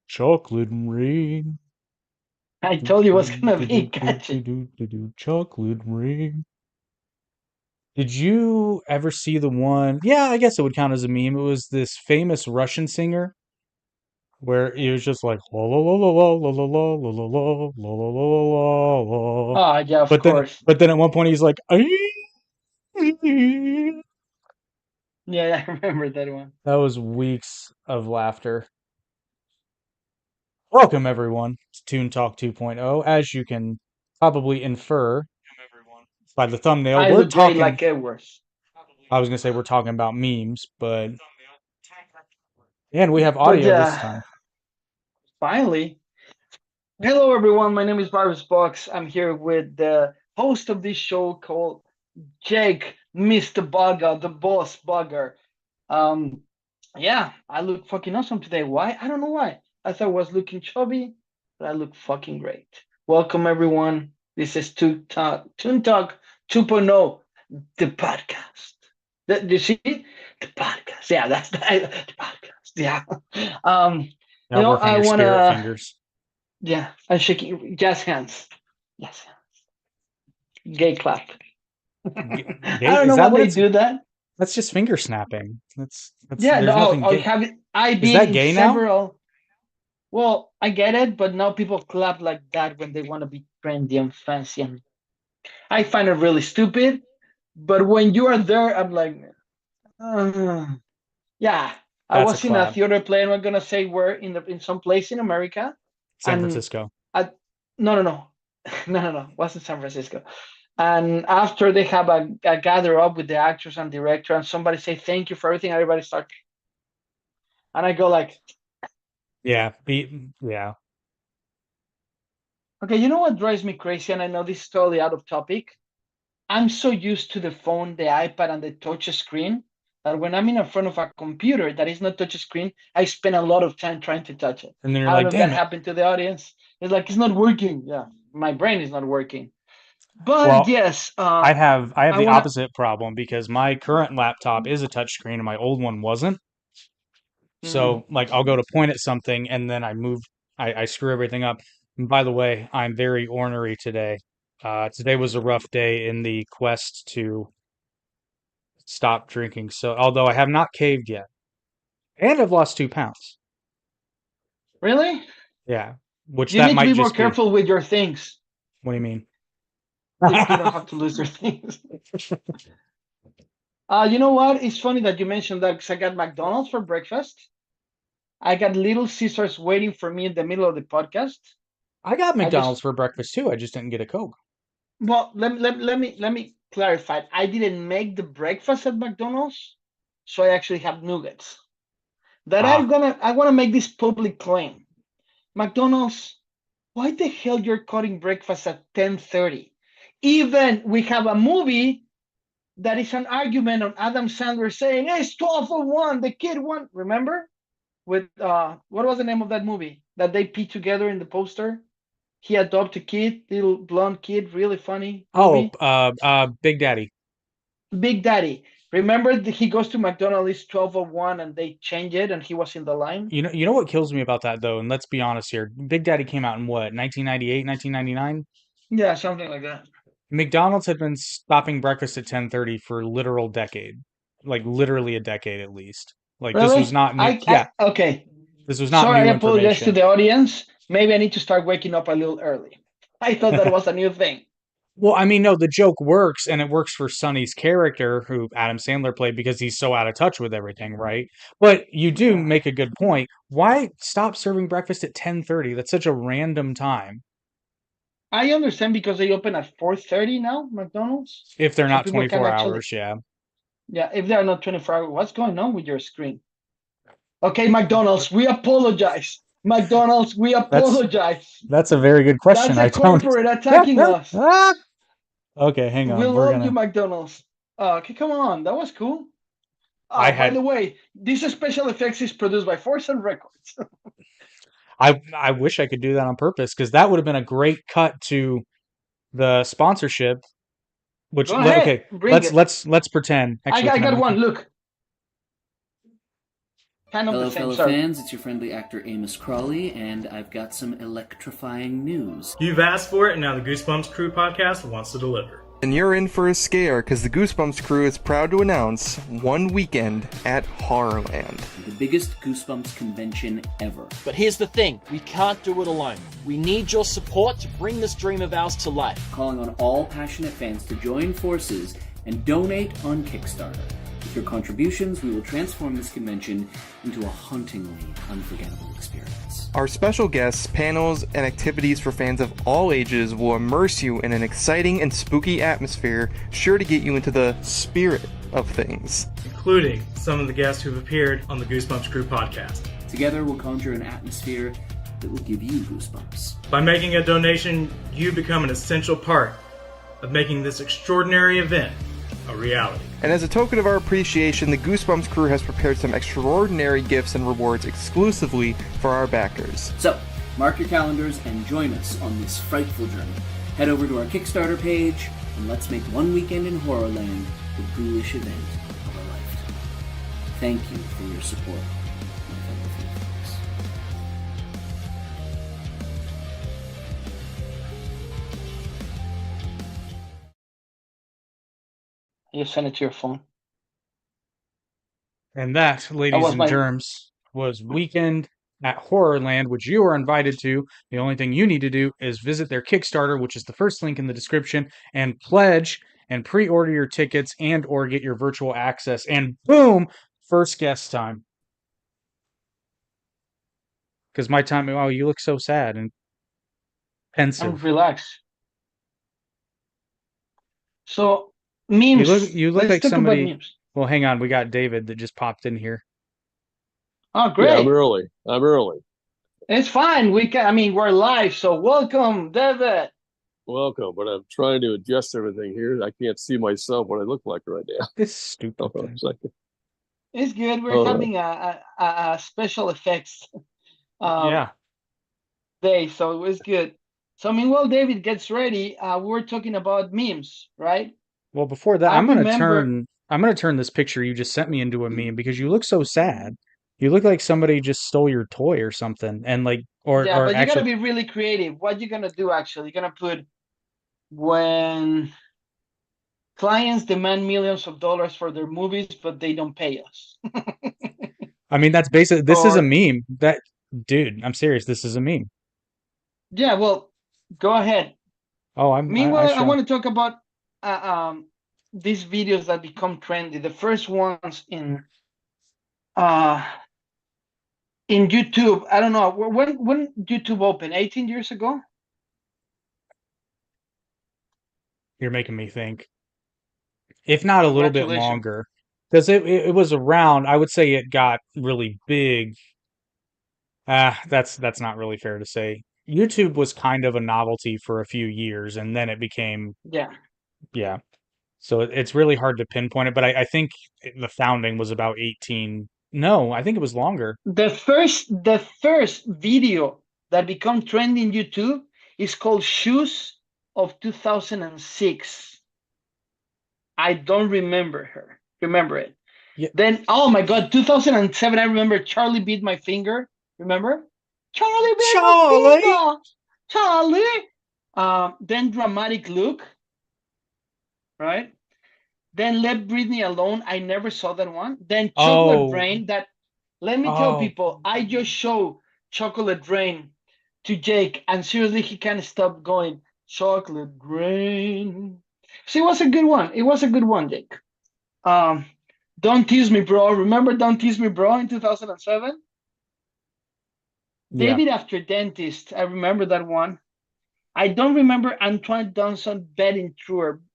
Chocolate rain. I Do, told you it do, was do, gonna do, be do, do, do, catchy. do, do, do. Chocolate rain. Did you ever see the one? Yeah, I guess it would count as a meme. It was this famous Russian singer where it was just like la la la la la la la la la la la la la la la. Oh yeah, of course. But then at one point he's like, that Yeah, I remember that one. was weeks of laughter. Welcome everyone to Toon Talk 2.0. As you can probably infer by the thumbnail, I we're look great talking. like Edwards. I was gonna say we're talking about memes, but and we have But audio this yeah, time. finally. Hello everyone, my name is Virus Vox. I'm here with the host of this show called Jake, Mr. Bugger, the boss bugger. Um yeah, I look fucking awesome today. Why? I don't know why. I thought I was looking chubby, but I look fucking great. Welcome everyone. This is Toon Talk 2.0, the podcast. You see? The podcast. Yeah, that's the podcast. Yeah. Um, Now work on I your spirit wanna fingers. yeah, I'm shaking jazz hands. Yes. Gay clap. I Gay? don't Is know that what what they it's? do that. That's just finger snapping. That's. Yeah, no, There's nothing I gay. have it. I've Is been that in gay now? several. Well, I get it, but now people clap like that when they want to be trendy and fancy, and I find it really stupid. But when you are there, I'm like, uh, yeah. I That's a was in a clap. theater play. I'm not gonna say where in some place in America, San and Francisco. I no no no no, it wasn't San Francisco. And after they have a gather up with the actors and director, and somebody say thank you for everything, everybody start, and I go like, Yeah. Yeah. okay, you know what drives me crazy? And I know this is totally out of topic. I'm so used to the phone, the iPad, and the touch screen that when I'm in front of a computer that is not touch screen, I spend a lot of time trying to touch it. And then you're I don't like, know if that damn it. happened to the audience. It's like it's not working. Yeah, my brain is not working. But Well, yes, I have I the wanna. opposite problem because my current laptop is a touchscreen and my old one wasn't. Mm, So like I'll go to point at something and then I screw everything up. And by the way, I'm very ornery today. Today was a rough day in the quest to stop drinking. So although I have not caved yet, and I've lost 2 pounds. really? Yeah, which You that need to might be more just be. careful with your things. What do you mean? You don't have to lose your things. You know what? It's funny that you mentioned that because I got McDonald's for breakfast. I got Little Caesars waiting for me in the middle of the podcast. I got I McDonald's just for breakfast too. I just didn't get a Coke. well, let me clarify. I didn't make the breakfast at McDonald's, so I actually have nuggets. That Ah, I want to make this public claim. McDonald's, why the hell you're cutting breakfast at 10:30? Even we have a movie that is an argument on Adam Sandler saying, hey, it's 12:01, the kid won. Remember? With what was the name of that movie that they put together in the poster? He adopted a kid, little blonde kid, really funny oh, movie. Big Daddy. Big Daddy. Remember he goes to McDonald's 12:01 and they change it and he was in the line? You know what kills me about that though, and let's be honest here. Big Daddy came out in what, 1998, 1999? Yeah, something like that. McDonald's had been stopping breakfast at 10:30 for literal decade. Like literally a decade at least. Like this was Really? not new. I Yeah, okay. this was not Sorry, I new apologize to information. the audience. Maybe I need to start waking up a little early. I thought that was a new thing. Well, I mean, no, the joke works, and it works for Sonny's character, who Adam Sandler played, because he's so out of touch with everything, right? But you do Yeah. make a good point. Why stop serving breakfast at 10:30? That's such a random time I understand because they open at 4:30 now, McDonald's. if they're So not people can 24 actually, hours, yeah. yeah, if they are not 24 hours, what's going on with your screen? Okay, McDonald's, we apologize. McDonald's, we That's apologize. that's a very good That's question. the I don't. corporate attacking us. Okay, hang We on. We're love you, gonna. McDonald's. Okay, come on. That was cool. I Oh, by had. the way, this special effects is produced by Force and Records. I wish I could do that on purpose because that would have been a great cut to the sponsorship. Which Go ahead, okay, bring it. let's pretend. I, Actually, I can I got move? one. Look. kind of the Hello, same. fellow Sorry. fans. It's your friendly actor Amos Crawley, and I've got some electrifying news. You've asked for it, and now the Goosebumps Crew podcast wants to deliver. And you're in for a scare, because the Goosebumps crew is proud to announce one weekend at Horrorland. The biggest Goosebumps convention ever. But here's the thing, we can't do it alone. We need your support to bring this dream of ours to life. Calling on all passionate fans to join forces and donate on Kickstarter. With your contributions, we will transform this convention into a hauntingly unforgettable experience. Our special guests, panels, and activities for fans of all ages will immerse you in an exciting and spooky atmosphere, sure to get you into the spirit of things. Including some of the guests who've appeared on the Goosebumps Crew podcast. Together, we'll conjure an atmosphere that will give you goosebumps. By making a donation, you become an essential part of making this extraordinary event a reality. And as a token of our appreciation, the Goosebumps crew has prepared some extraordinary gifts and rewards exclusively for our backers. So, mark your calendars and join us on this frightful journey. Head over to our Kickstarter page and let's make one weekend in Horrorland the ghoulish event of a lifetime. Thank you for your support, my fellow folks. You send it to your phone. And that, ladies was and my- germs, was Weekend at Horrorland, which you are invited to. The only thing you need to do is visit their Kickstarter, which is the first link in the description, and pledge and pre-order your tickets and or get your virtual access. And boom, first guest time. Because my time, oh, you look so sad and I'm pensive. relaxed. So memes. You look Let's like talk somebody. about memes. Well, hang on, we got David that just popped in here. Oh, great! Yeah, I'm early. It's fine. We're live, so welcome, David. Welcome, but I'm trying to adjust everything here. I can't see myself what I look like right now. This stupid Hold on a thing. second. It's good. We're All right. having a special effects Yeah. day, so it was good. So meanwhile, David gets ready. We're talking about memes, right? Well, before that, I I'm gonna remember- turn this picture you just sent me into a meme because you look so sad. You look like somebody just stole your toy or something, and like, or Yeah, but you gotta actually, be really creative. What you gonna do actually? You're gonna put when clients demand millions of dollars for their movies, but they don't pay us. I mean, that's basically this is a Or- meme. That dude, I'm serious. This is a meme. Yeah, well, go ahead. Oh, Meanwhile, I shall. want to talk about these videos that become trendy. The first ones in YouTube. I don't know when YouTube opened. 18 years ago. You're making me think. If not a little bit Congratulations. longer, because it was around. I would say it got really big. That's not really fair to say. YouTube was kind of a novelty for a few years, and then it became, Yeah. yeah. So it's really hard to pinpoint it, but I think the founding was about 18. No, I think it was longer. The first video that became trendy in YouTube is called Shoes of 2006. I don't remember it. Yeah. Then, oh my God, 2007, I remember Charlie Beat My Finger. Remember? Charlie Beat My Finger. Charlie. Then Dramatic Look. Right? Then Let Britney Alone. I never saw that one. Then Chocolate Oh. Rain. Let me tell Oh. people, I just showed Chocolate Rain to Jake, and seriously, he can't stop going, Chocolate Rain. So it was a good one, Jake. Don't Tease Me, Bro. Remember Don't Tease Me, Bro in 2007? Yeah. David After Dentist. I remember that one. I don't remember Antoine Johnson Bed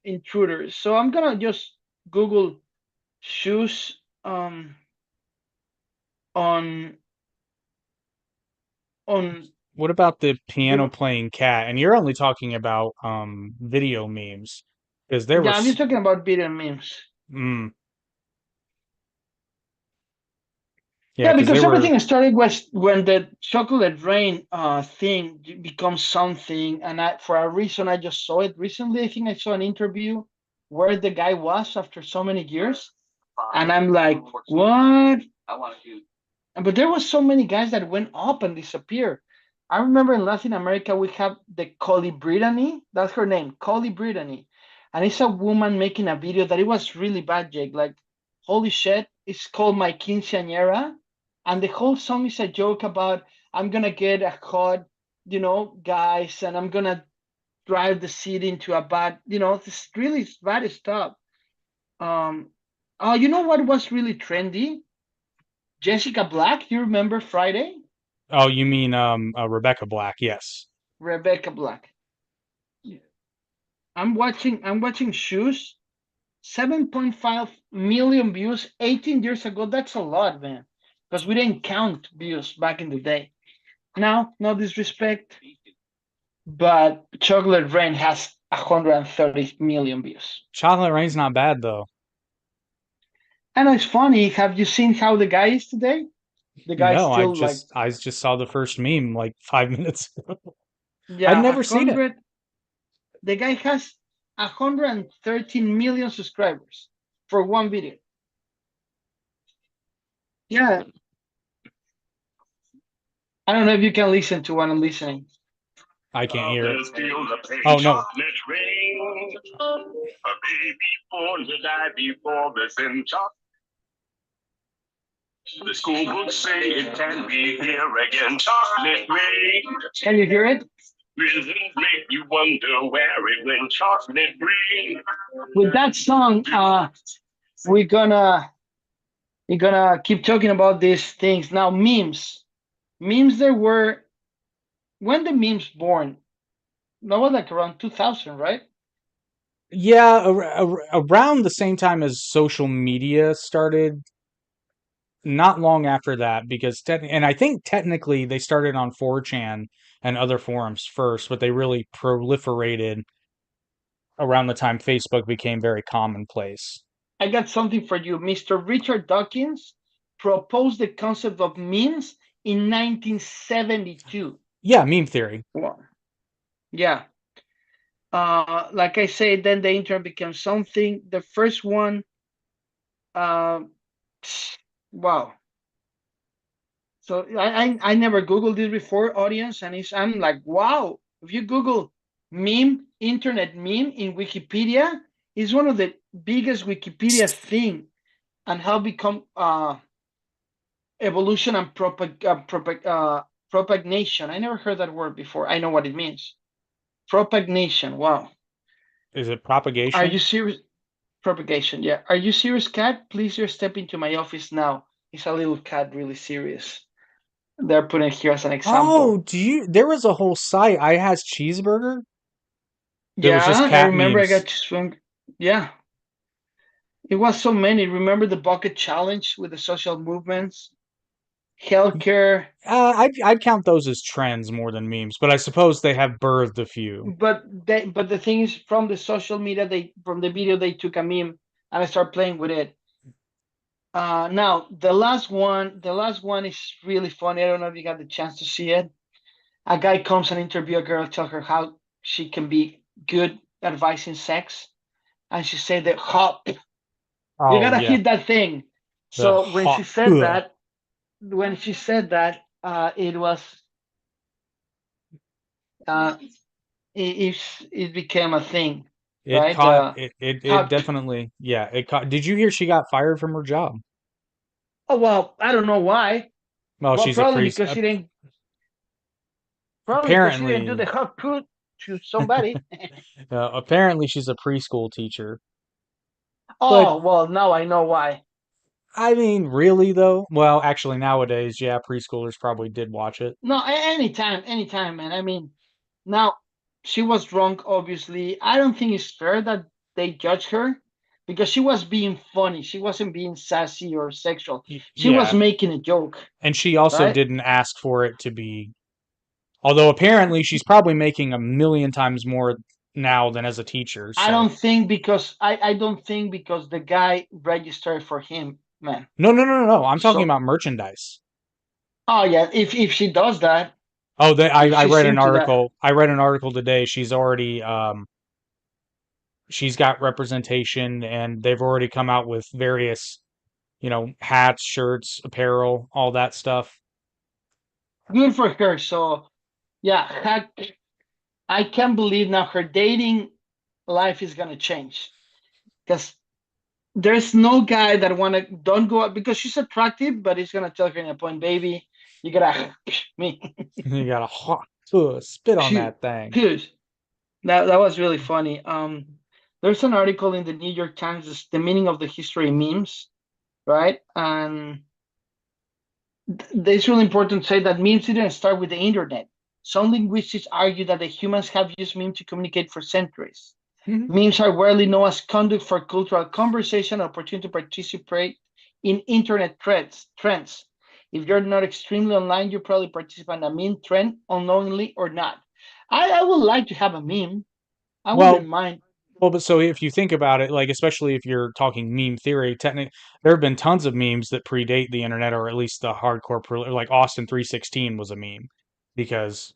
Intruders. So I'm gonna just Google shoes on What about the piano Google. playing cat? And you're only talking about video memes because there Yeah, was I'm just talking about video memes. Yeah, Yeah, 'cause because there were everything started was when the Chocolate Rain thing becomes something, and for a reason I just saw it recently. I think I saw an interview where the guy was after so many years, and I'm like, what? But there was so many guys that went up and disappeared. I remember in Latin America we have the Collie Brittany. That's her name, Collie Brittany, and it's a woman making a video that it was really bad, Jake. Like, holy shit! It's called My Quinceañera, and the whole song is a joke about I'm gonna get a hot, guys, and I'm gonna drive the city into a bad, this really bad stuff. Um, you know what was really trendy? Jessica Black. You remember Friday? Oh, you mean Rebecca Black? Yes. Rebecca Black. I'm watching Shoes. 7.5 million views 18 years ago. That's a lot, man. Because we didn't count views back in the day. Now, no disrespect, but Chocolate Rain has 130 million views. Chocolate Rain's not bad though. And it's funny. Have you seen how the guy is today? The guy's No, still like, I just saw the first meme like 5 minutes ago. I've yeah, never seen it. The guy has 113 million subscribers for one video. Yeah. I don't know if you can listen to what I'm listening. I can't hear it. Oh no. A baby born to die before the sin top. The school books say it can be here again. Chocolate rain. Can you hear it? Rhythms make you wonder where it went. Chocolate rain. With that song, we're gonna keep talking about these things. Now, memes. There were, when the memes born? That was like around 2000, right? Yeah, around the same time as social media started, not long after that, because and I think technically they started on 4chan and other forums first, but they really proliferated around the time Facebook became very commonplace. I got something for you. Mr. Richard Dawkins proposed the concept of memes in 1972. Yeah, meme theory. Wow. Yeah. Like I said, then the internet became something. The first one, wow. So I never Googled this before, audience, and I'm like, wow. If you Google internet meme in Wikipedia, it's one of the biggest Wikipedia thing, and how become evolution and propagation. I never heard that word before. I know what it means. Propagation. Wow. Is it Are propagation? you serious? Propagation. Yeah. Are you serious, cat? Please, you step into my office now. It's a little cat, really serious. They're putting here as an example. Oh, there was a whole site, I has cheeseburger, that was Yeah, just I cat remember I memes. got to swim. Yeah. It was so many. Remember the bucket challenge with the social movements, healthcare. I'd count those as trends more than memes, but I suppose they have birthed a few. But the thing is, from the social media, from the video they took a meme and I started playing with it. Now the last one is really funny. I don't know if you got the chance to see it. A guy comes and interview a girl, tell her how she can be good advising sex, and she said that hop. You Oh gotta yeah, hit that thing. the So when hot. she said that, it was uh, it became a thing, It right? caught it Hop. definitely, yeah, it caught. Did you hear she got fired from her job? Oh well, I don't know why. Well, Well, she's a probably priest. because she didn't. Probably because she didn't do Apparently, the hot put to somebody. apparently she's a preschool teacher. But Oh well, now I know why. I mean, really though? Well, actually nowadays, yeah, preschoolers probably did watch it. No, anytime, man. I mean, now she was drunk. Obviously, I don't think it's fair that they judge her because she was being funny. She wasn't being sassy or sexual. She was Yeah, making a joke, and she also right? didn't ask for it to be. Although apparently she's probably making a million times more now than as a teacher. So I don't think because the guy registered for him, man. no, no, no, no, no. I'm talking So about merchandise. oh yeah, if she does that, Oh, if I she's read an into that, article. I read an article today. She's already she's got representation, and they've already come out with various, hats, shirts, apparel, all that stuff. Good for her. So yeah, I can't believe now her dating life is gonna change because there's no guy that wanna don't go out because she's attractive, but he's gonna tell her in a point, baby, you gotta me. You gotta spit on that thing. Dude, that was really funny. There's an article in the New York Times, the meaning of the history of memes, right? And it's really important to say that memes didn't start with the internet. Some linguists argue that the humans have used memes to communicate for centuries. Mhm. Memes are widely known as conduct for cultural conversation, opportunity to participate in internet trends. If you're not extremely online, you probably participate in a meme trend, unknowingly or not. I would like to have a meme. I wouldn't Well, mind. but so if you think about it, like especially if you're talking meme theory, there have been tons of memes that predate the internet, or at least the hardcore, like Austin 316 was a meme, because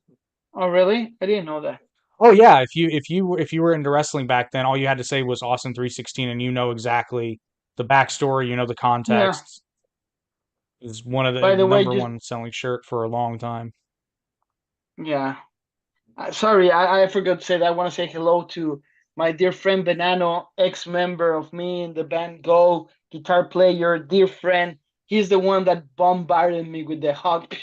Oh, really? I didn't know that. oh yeah, if you were into wrestling back then, all you had to say was Austin 316, and you know exactly the backstory, the Yeah. context. Is one of the By the way, number just one selling shirt for a long time. yeah. Sorry, I forgot to say that. I want to say hello to my dear friend Benano, ex-member of me in the band Go, guitar player, dear friend. He's the one that bombarded me with the hug,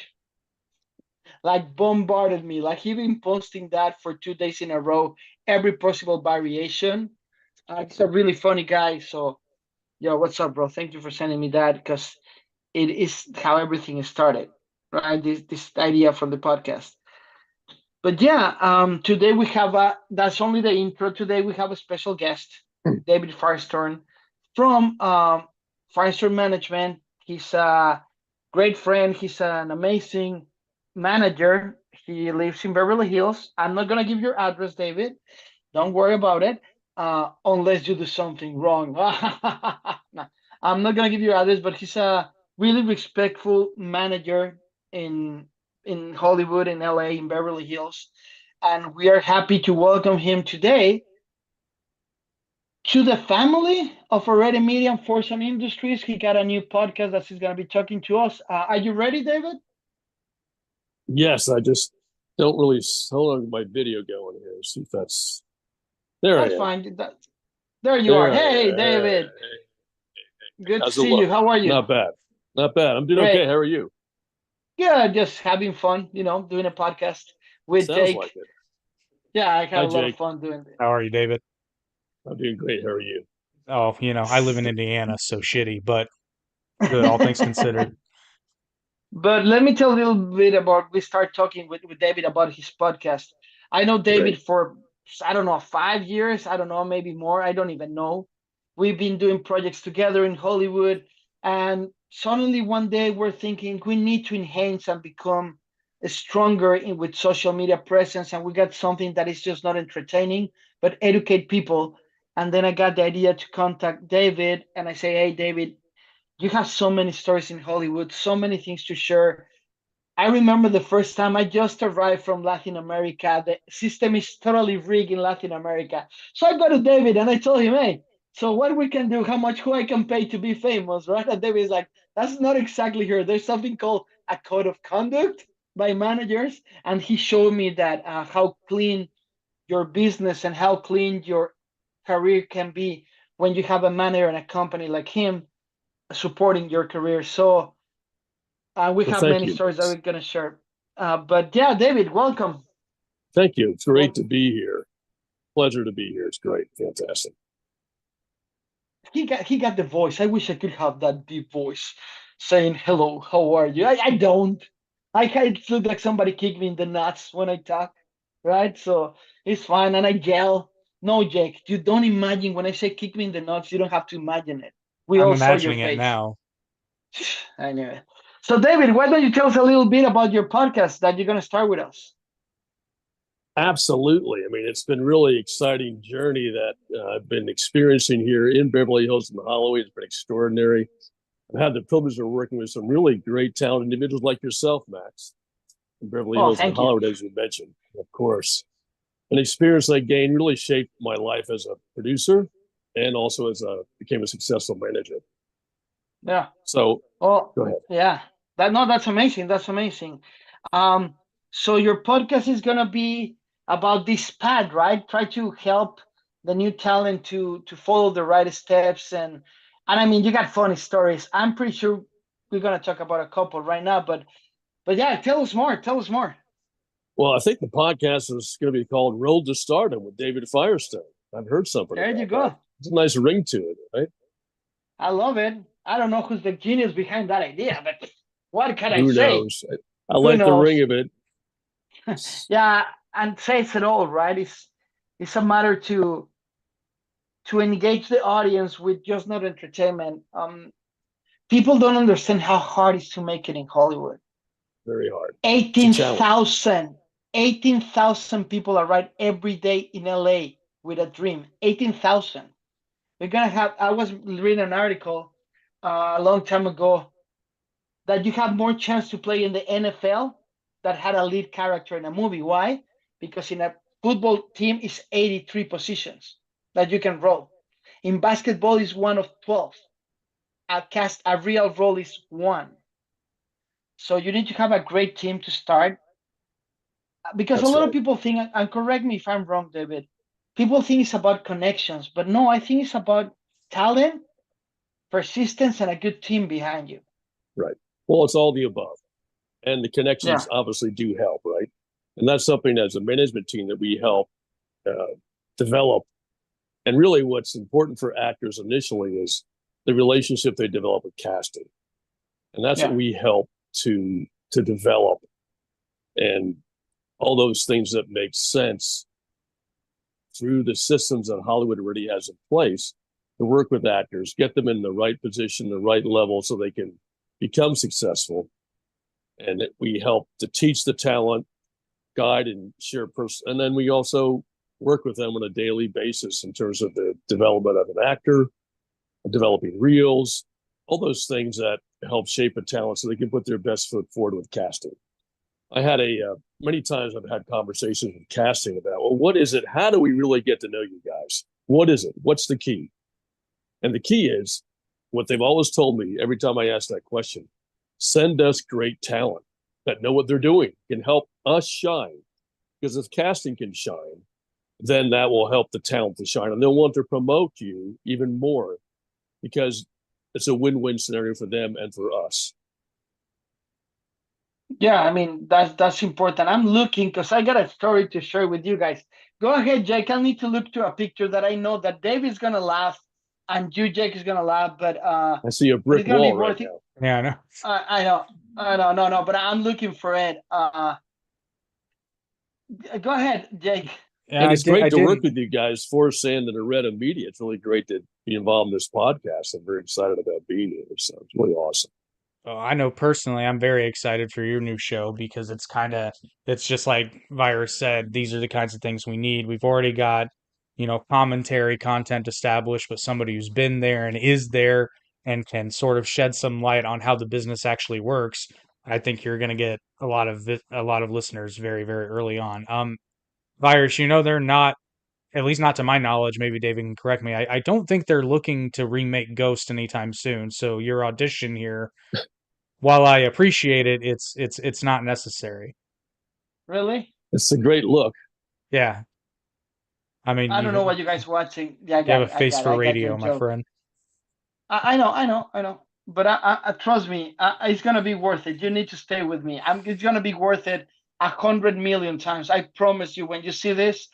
like bombarded me. Like he been posting that for 2 days in a row, every possible variation. He's a really funny guy. So, yo, what's up, bro? Thank you for sending me that because it is how everything started, right? This idea from the podcast. But yeah, today we have that's only the intro. Today we have a special guest, David Firestone from Firestone Management. He's a great friend. He's an amazing manager. He lives in Beverly Hills. I'm not gonna give your address, David. Don't worry about it, unless you do something wrong. No, I'm not gonna give you address, but he's a really respectful manager in Hollywood, in LA, in Beverly Hills, and we are happy to welcome him today to the family of Already Media and Force Industries. He got a new podcast that he's gonna be talking to us. Are you ready, David? Yes, I just don't really hold on my video going here. See if that's there. I That's am. fine. There you are. There I Hey, am. David. Hey, Good to how's it see you. look? How are you? Not bad. Not bad. I'm doing okay. Great. How are you? Yeah, just having fun, doing a podcast with Sounds Jake. like it. Yeah, I had Hi, a lot of Jake. fun doing it. How are you, David? I'm doing great. How are you? Oh, I live in Indiana, so shitty, but good, all things considered. But let me tell a little bit about we start talking with David about his podcast. I know Great. David for I don't know 5 years, I don't know, maybe more, I don't even know. We've been doing projects together in Hollywood, and suddenly one day we're thinking we need to enhance and become stronger with social media presence, and we got something that is just not entertaining but educate people. And then I got the idea to contact David, and I say, hey, David, you have so many stories in Hollywood, so many things to share. I remember the first time I just arrived from Latin America. The system is totally rigged in Latin America. So I go to David and I told him, hey, so what we can do, who I can pay to be famous, right? And David is like, that's not exactly here. There's something called a code of conduct by managers. And he showed me that how clean your business and how clean your career can be when you have a manager and a company like him supporting your career. So we Well, have thank many you. stories that we're gonna share. But yeah, David, welcome. Thank you. It's great Well, to be here. Pleasure to be here. It's great. Fantastic. he got the voice. I wish I could have that deep voice saying hello, how are you? I don't. It look like somebody kicked me in the nuts when I talk, right? So it's fine, and I yell. No, Jake, you don't imagine when I say kick me in the nuts. You don't have to imagine it. We I'm all saw your imagining it face. now. I knew it. So, David, why don't you tell us a little bit about your podcast that you're gonna start with us? Absolutely. I mean, it's been really exciting journey that I've been experiencing here in Beverly Hills and Holloway. It's been extraordinary. I've had the privilege of working with some really great talented individuals like yourself, Max, in Beverly Oh, Hills and thank you. Hollywood, as you mentioned, of course. An experience I gained really shaped my life as a producer and also became a successful manager. Yeah. So Oh, go ahead. yeah. That's amazing. That's amazing. Um, so your podcast is gonna be about this path, right? Try to help the new talent to follow the right steps, and I mean you got funny stories. I'm pretty sure we're gonna talk about a couple right now, but yeah, tell us more. Tell us more. Well, I think the podcast is going to be called Road to Stardom with David Firestone. I've heard something There you about that. go. It's a nice ring to it, right? I love it. I don't know who's the genius behind that idea, but what can I Who say? knows? I Who like the knows? ring of it. Yeah, and says it all, right? It's a matter to engage the audience with just not entertainment. People don't understand how hard it is to make it in Hollywood. Very hard. It's a challenge. 18,000, 18,000 people arrive every day in LA with a dream. 18,000. You're gonna have. I was reading an article a long time ago that you have more chance to play in the NFL that had a lead character in a movie. Why? Because in a football team is 83 positions that you can roll. In basketball is one of 12. A real role is one. So you need to have a great team to start. Because a That's lot of right. people think, and correct me if I'm wrong, David, people think it's about connections, but no, I think it's about talent, persistence, and a good team behind you. Right. Well, it's all the above. And the Yeah. connections obviously do help, right? And that's something as a management team that we help develop. And really, what's important for actors initially is the relationship they develop with casting, and that's what Yeah. we help to develop, and all those things that make sense through the systems that Hollywood already has in place to work with actors, get them in the right position, the right level, so they can become successful. And we help to teach the talent, guide and share person, and then we also work with them on a daily basis in terms of the development of an actor, developing reels, all those things that help shape a talent so they can put their best foot forward with casting. I had many times I've had conversations with casting about, well, what is it? How do we really get to know you guys? What is it? What's the key? And the key is what they've always told me every time I ask that question: send us great talent that know what they're doing, can help us shine. Because if casting can shine, then that will help the talent to shine. And they'll want to promote you even more because it's a win-win scenario for them and for us. Yeah, I mean that's important. I'm looking because I got a story to share with you guys. Go ahead, Jake. I need to look to a picture that I know that David's gonna laugh and you, Jake, is gonna laugh, I see a but brick it's gonna be wall right worth it. now. Yeah, I know. I know, no, but I'm looking for it. Go ahead, Jake. Yeah, And I it's did. I great to work did. with you guys for Sand and Areta Media. It's really great to be involved in this podcast. I'm very excited about being here. So it's really awesome. Oh, I know personally, I'm very excited for your new show because it's just like Virus said, these are the kinds of things we need. We've already got, commentary content established, but somebody who's been there and is there and can sort of shed some light on how the business actually works. I think you're going to get a lot of listeners very, very early on. Virus, they're not, at least not to my knowledge, maybe David can correct me. I don't think they're looking to remake Ghost anytime soon. So your audition here, while I appreciate it, it's not necessary. Really? It's a great look. Yeah, I mean I don't know what you guys watching. Yeah, I you have got a it. I face got it. for I got your radio, my joke. friend. I know. But trust me, it's gonna be worth it. You need to stay with me. It's gonna be worth it 100 million times. I promise you. When you see this,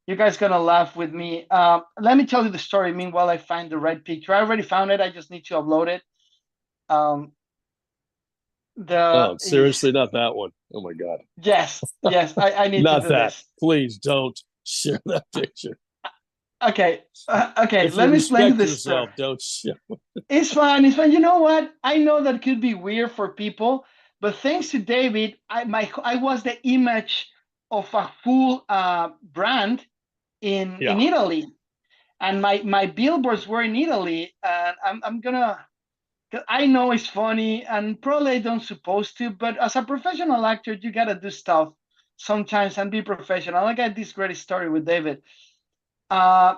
you guys gonna laugh with me. Let me tell you the story. Meanwhile, I find the right picture. I already found it. I just need to upload it. Um, the Oh, seriously, not that one. Oh my God. yes. I need to Not do that. this. Please don't share that picture. Okay. If you Let me explain you respect this story. yourself, don't share. It's fine. It's fine. You know what? I know that could be weird for people, but thanks to David, I was the image of a full brand in Yeah. Italy, and my billboards were in Italy. And I'm gonna. 'Cause I know it's funny, and probably I don't supposed to, but as a professional actor, you gotta do stuff sometimes and be professional. I got this great story with David. Uh,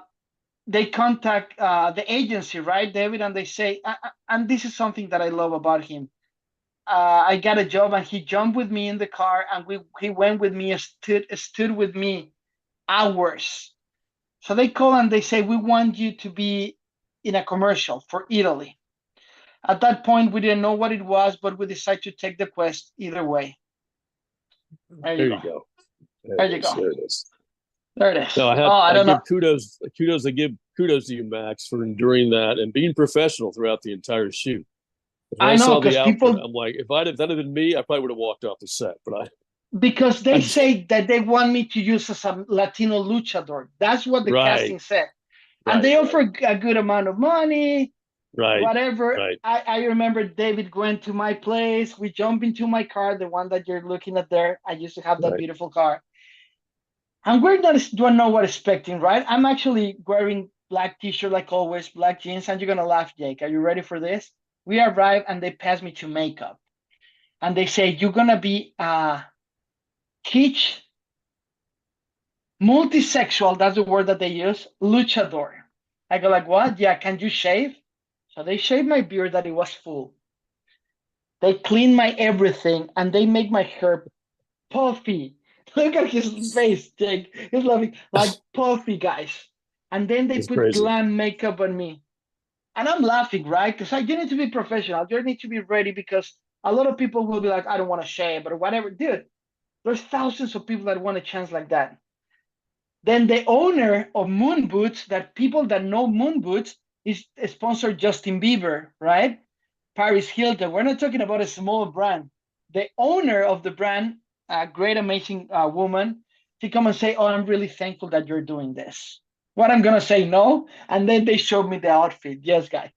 they contact the agency, right, David, and they say, and this is something that I love about him. I got a job, and he jumped with me in the car, and he went with me, stood with me hours. So they call and they say, we want you to be in a commercial for Italy. At that point, we didn't know what it was, but we decided to take the quest either way. There you There go. you go. There you go. There it is. There it is. No, I I don't know. give kudos to you, Max, for enduring that and being professional throughout the entire shoot. When I I know, saw the because outfit, people, I'm like, if that had been me, I probably would have walked off the set. But because I they say that they want me to use as a Latino luchador. That's what the right, casting said. And right, they offer a good amount of money, right, whatever. right, I remember David went to my place. We jump into my car, the one that you're looking at there. I used to have that right. beautiful car. And we're not, don't know what expecting, right? I'm actually wearing black t-shirt like always, black jeans, and you're gonna laugh, Jake. Are you ready for this? We arrive and they pass me to makeup. And they say, you're gonna be teach multisexual, that's the word that they use, luchador. I go like, what? Yeah, can you shave? So they shaved my beard that it was full. They clean my everything and they make my hair puffy. Look at his face, Jake. He's laughing like puffy, guys. And then they It's put crazy. glam makeup on me. And I'm laughing, right? Because you need to be professional. You need to be ready, because a lot of people will be like, I don't want to shave or whatever. Dude, there's thousands of people that want a chance like that. Then the owner of Moon Boots, that people that know Moon Boots, is sponsored Justin Bieber, right? Paris Hilton. We're not talking about a small brand. The owner of the brand, a great, amazing woman, she come and say, "Oh, I'm really thankful that you're doing this." What I'm gonna say, no, and then they showed me the outfit. Yes, guys,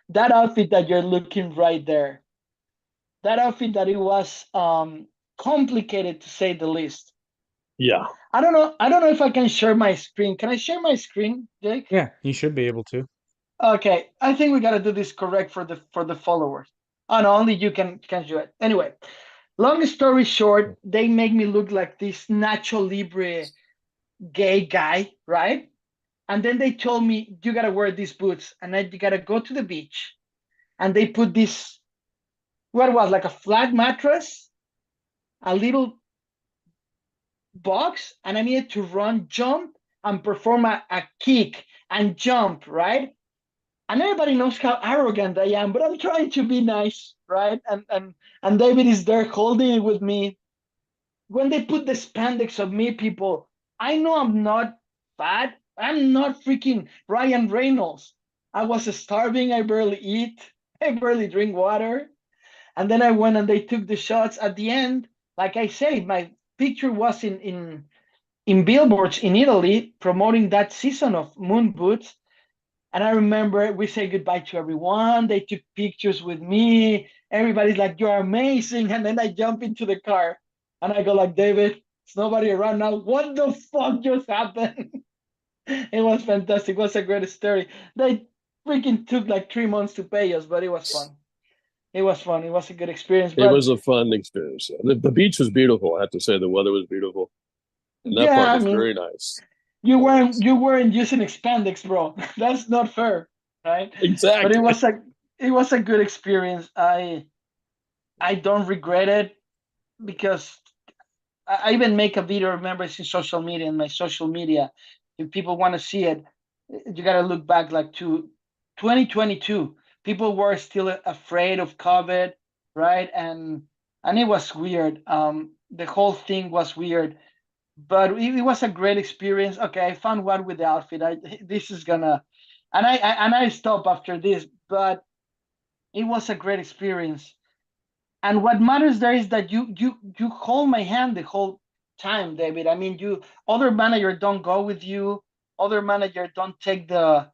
that outfit that you're looking right there, that outfit that it was complicated to say the least. Yeah. I don't know. I don't know if I can share my screen. Can I share my screen, Jake? Yeah, you should be able to. Okay, I think we gotta do this correct for the followers. Oh no, only you can do it. Anyway, long story short, they make me look like this Nacho Libre gay guy, right? And then they told me you gotta wear these boots, and then you gotta go to the beach, and they put this, what was like a flat mattress, a little box, and I needed to run, jump, and perform a kick and jump, right? And everybody knows how arrogant I am, but I'm trying to be nice, right? And David is there holding it with me. When they put the spandex of me, people, I know I'm not fat. I'm not freaking Ryan Reynolds. I was starving. I barely eat. I barely drink water. And then I went and they took the shots at the end. Like I say, my picture was in billboards in Italy promoting that season of Moon Boots. And I remember we say goodbye to everyone. They took pictures with me. Everybody's like, "You're amazing." And then I jump into the car and I go like, "David, there's nobody around now. What the fuck just happened?" It was fantastic. It was a great story. They freaking took like 3 months to pay us, but it was fun. It was fun. It was a good experience. It But was a fun experience. The beach was beautiful. I have to say the weather was beautiful. And that yeah, part I was mean, very nice. you Very weren't nice. you weren't using expandex, bro. That's not fair, right? But Exactly. it was a good experience. I don't regret it, because I even make a video. Remember, it's in social media, in my social media. If people want to see it, you got to look back like to 2022. People were still afraid of COVID, right? And it was weird. The whole thing was weird, but it was a great experience. Okay, I found one with the outfit. This is gonna, and I stop after this, but it was a great experience. And what matters there is that you hold my hand the whole time, David. I mean, you, other manager don't go with you. Other manager don't take the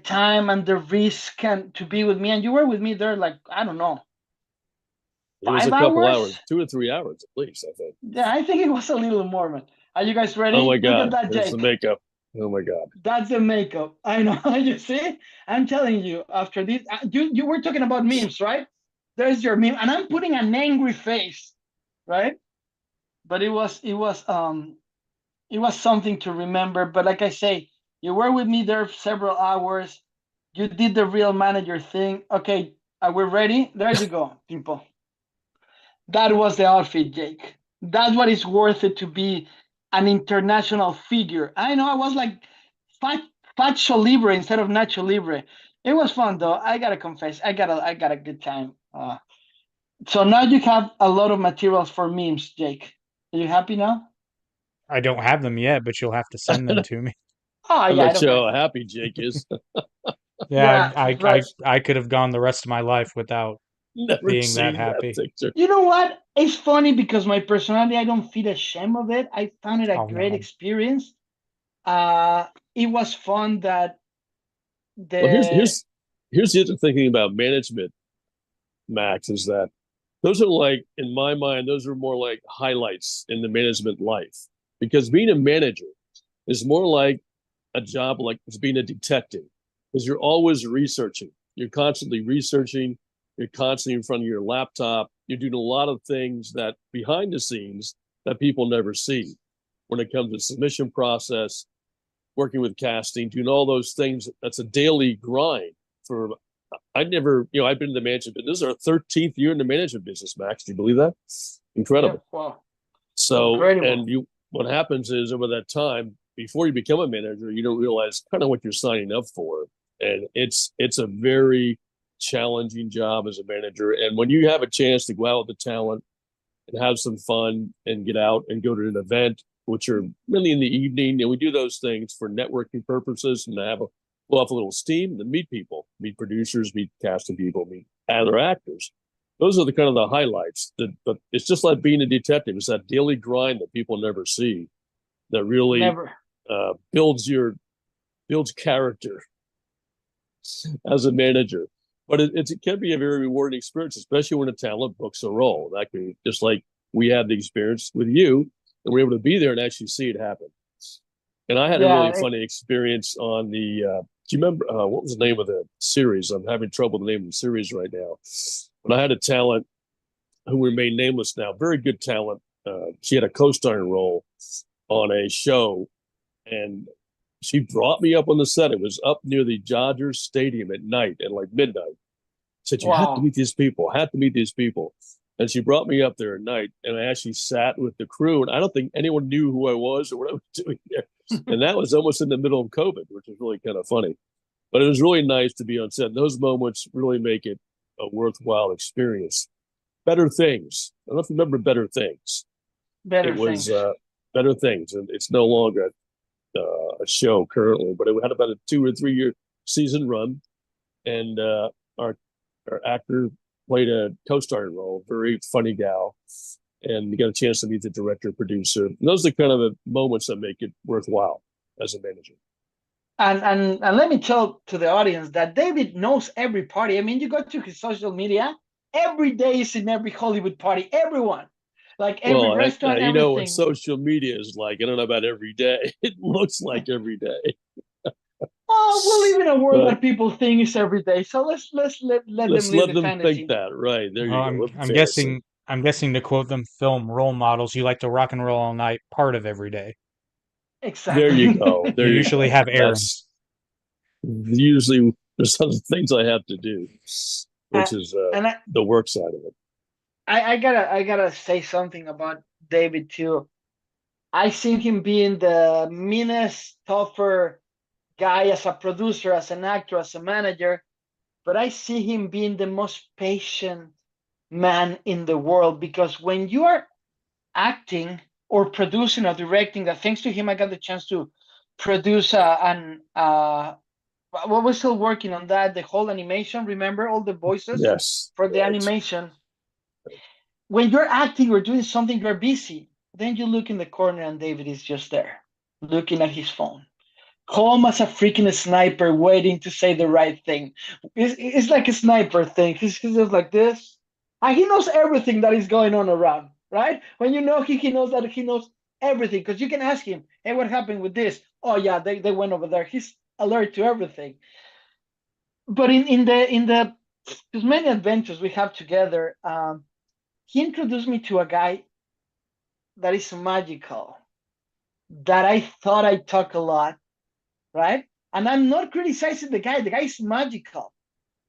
time and the risk and to be with me. And you were with me there like, I don't know, It was a five couple hours, hours. 2 or 3 hours at least, I think. Yeah, I think it was a little more, man. Are you guys Oh ready? my Look at God. that, There's the Jake. makeup. Oh my God. That's the makeup. I know. You see, I'm telling you. After this, you were talking about memes, right? There's your meme, and I'm putting an angry face, right? But it was something to remember. But like I say, You were with me there for several hours. You did the real manager thing. Okay, are we ready? There you go, people. That was the outfit, Jake. That's what is worth it to be an international figure. I know I was like fat, Facho Libre instead of Nacho Libre. It was fun though. I gotta confess, I got a good time. So now you have a lot of materials for memes, Jake. Are you happy now? I don't have them yet, but you'll have to send them to me. Oh I'm yeah, I not don't sure care. how happy Jake is. Yeah, Yeah, but I could have gone the rest of my life without Never being that seen that happy. picture. you know what? It's funny because my personality, I don't feel ashamed of it. I found it a Oh great no. experience. Uh, it was fun that Well, the here's the other thinking about management, Max, is that those are like, in my mind, those are more like highlights in the management life. Because being a manager is more like a job like it's being a detective, because you're always researching. You're constantly researching. You're constantly in front of your laptop. You're doing a lot of things that behind the scenes that people never see when it comes to submission process, working with casting, doing all those things. That's a daily grind for. I never, I've been in the management, but this is our 13th year in the management business, Max. Do you believe that? yeah, Incredible. wow, So, incredible. and what happens is over that time, before you become a manager, you don't realize kind of what you're signing up for. And it's a very challenging job as a manager. And when you have a chance to go out with the talent and have some fun and get out and go to an event, which are really in the evening, and we do those things for networking purposes and to have a blow off a little steam and meet people, meet producers, meet casting people, meet other actors. Those are the kind of the highlights. But it's just like being a detective. It's that daily grind that people never see that really Never. builds character as a manager. But it can be a very rewarding experience, especially when a talent books a role. That can just like we had the experience with you, and we're able to be there and actually see it happen. And I had a really Yeah, funny experience on the. Do you remember what was the name of the series? I'm having trouble with the name of the series right now. But I had a talent who remained nameless now, very good talent. She had a co-starring role on a show, and she brought me up on the set. It was up near the Dodgers Stadium at night at like midnight. Said you have to wow. meet these people, have to meet these people. And she brought me up there at night, and I actually sat with the crew, and I don't think anyone knew who I was or what I was doing there. And that was almost in the middle of COVID, which was really kind of funny. But it was really nice to be on set. Those moments really make it a worthwhile experience. Better Things. I don't know if you remember Better Things. It Better was things. Better Things, and it's no longer a show currently, but it had about a 2 or 3 year season run, and our actor played a co-starring role, very funny gal, and you got a chance to meet the director, producer. And those are the kind of the moments that make it worthwhile as a manager. And let me tell to the audience that David knows every party. I mean, you go to his social media, every day is in every Hollywood party, everyone. Like every Well, restaurant, you know what everything. social media is like. I don't know about every day. It looks like every day, Oh, we live in a world but that people think is every day. So let them let's live let the them think fantasy. that. Right there, Well, you go. Live the fantasy. I'm guessing to quote them film role models, you like to rock and roll all night, part of every day. There you Exactly. go. There You you usually go. have That's errands. usually there's other things I have to do, uh, which is and the work side of it. I gotta say something about David too. I seen him being the meanest, tougher guy as a producer, as an actor, as a manager, but I see him being the most patient man in the world because when you are acting or producing or directing, that thanks to him, I got the chance to produce an well, we're still working on that, the whole animation. Remember all the voices Yes, for the right. animation. When you're acting or doing something, you're busy. Then you look in the corner and David is just there, looking at his phone, calm as a freaking sniper, waiting to say the right thing. It's like a sniper thing. He's just like this. And he knows everything that is going on around, right? When you know he knows that he knows everything. Because you can ask him, hey, what happened with this? Oh yeah, they went over there. He's alert to everything. But in the because many adventures we have together, he introduced me to a guy that is magical. That I thought I talk a lot, right? And I'm not criticizing the guy. The guy is magical.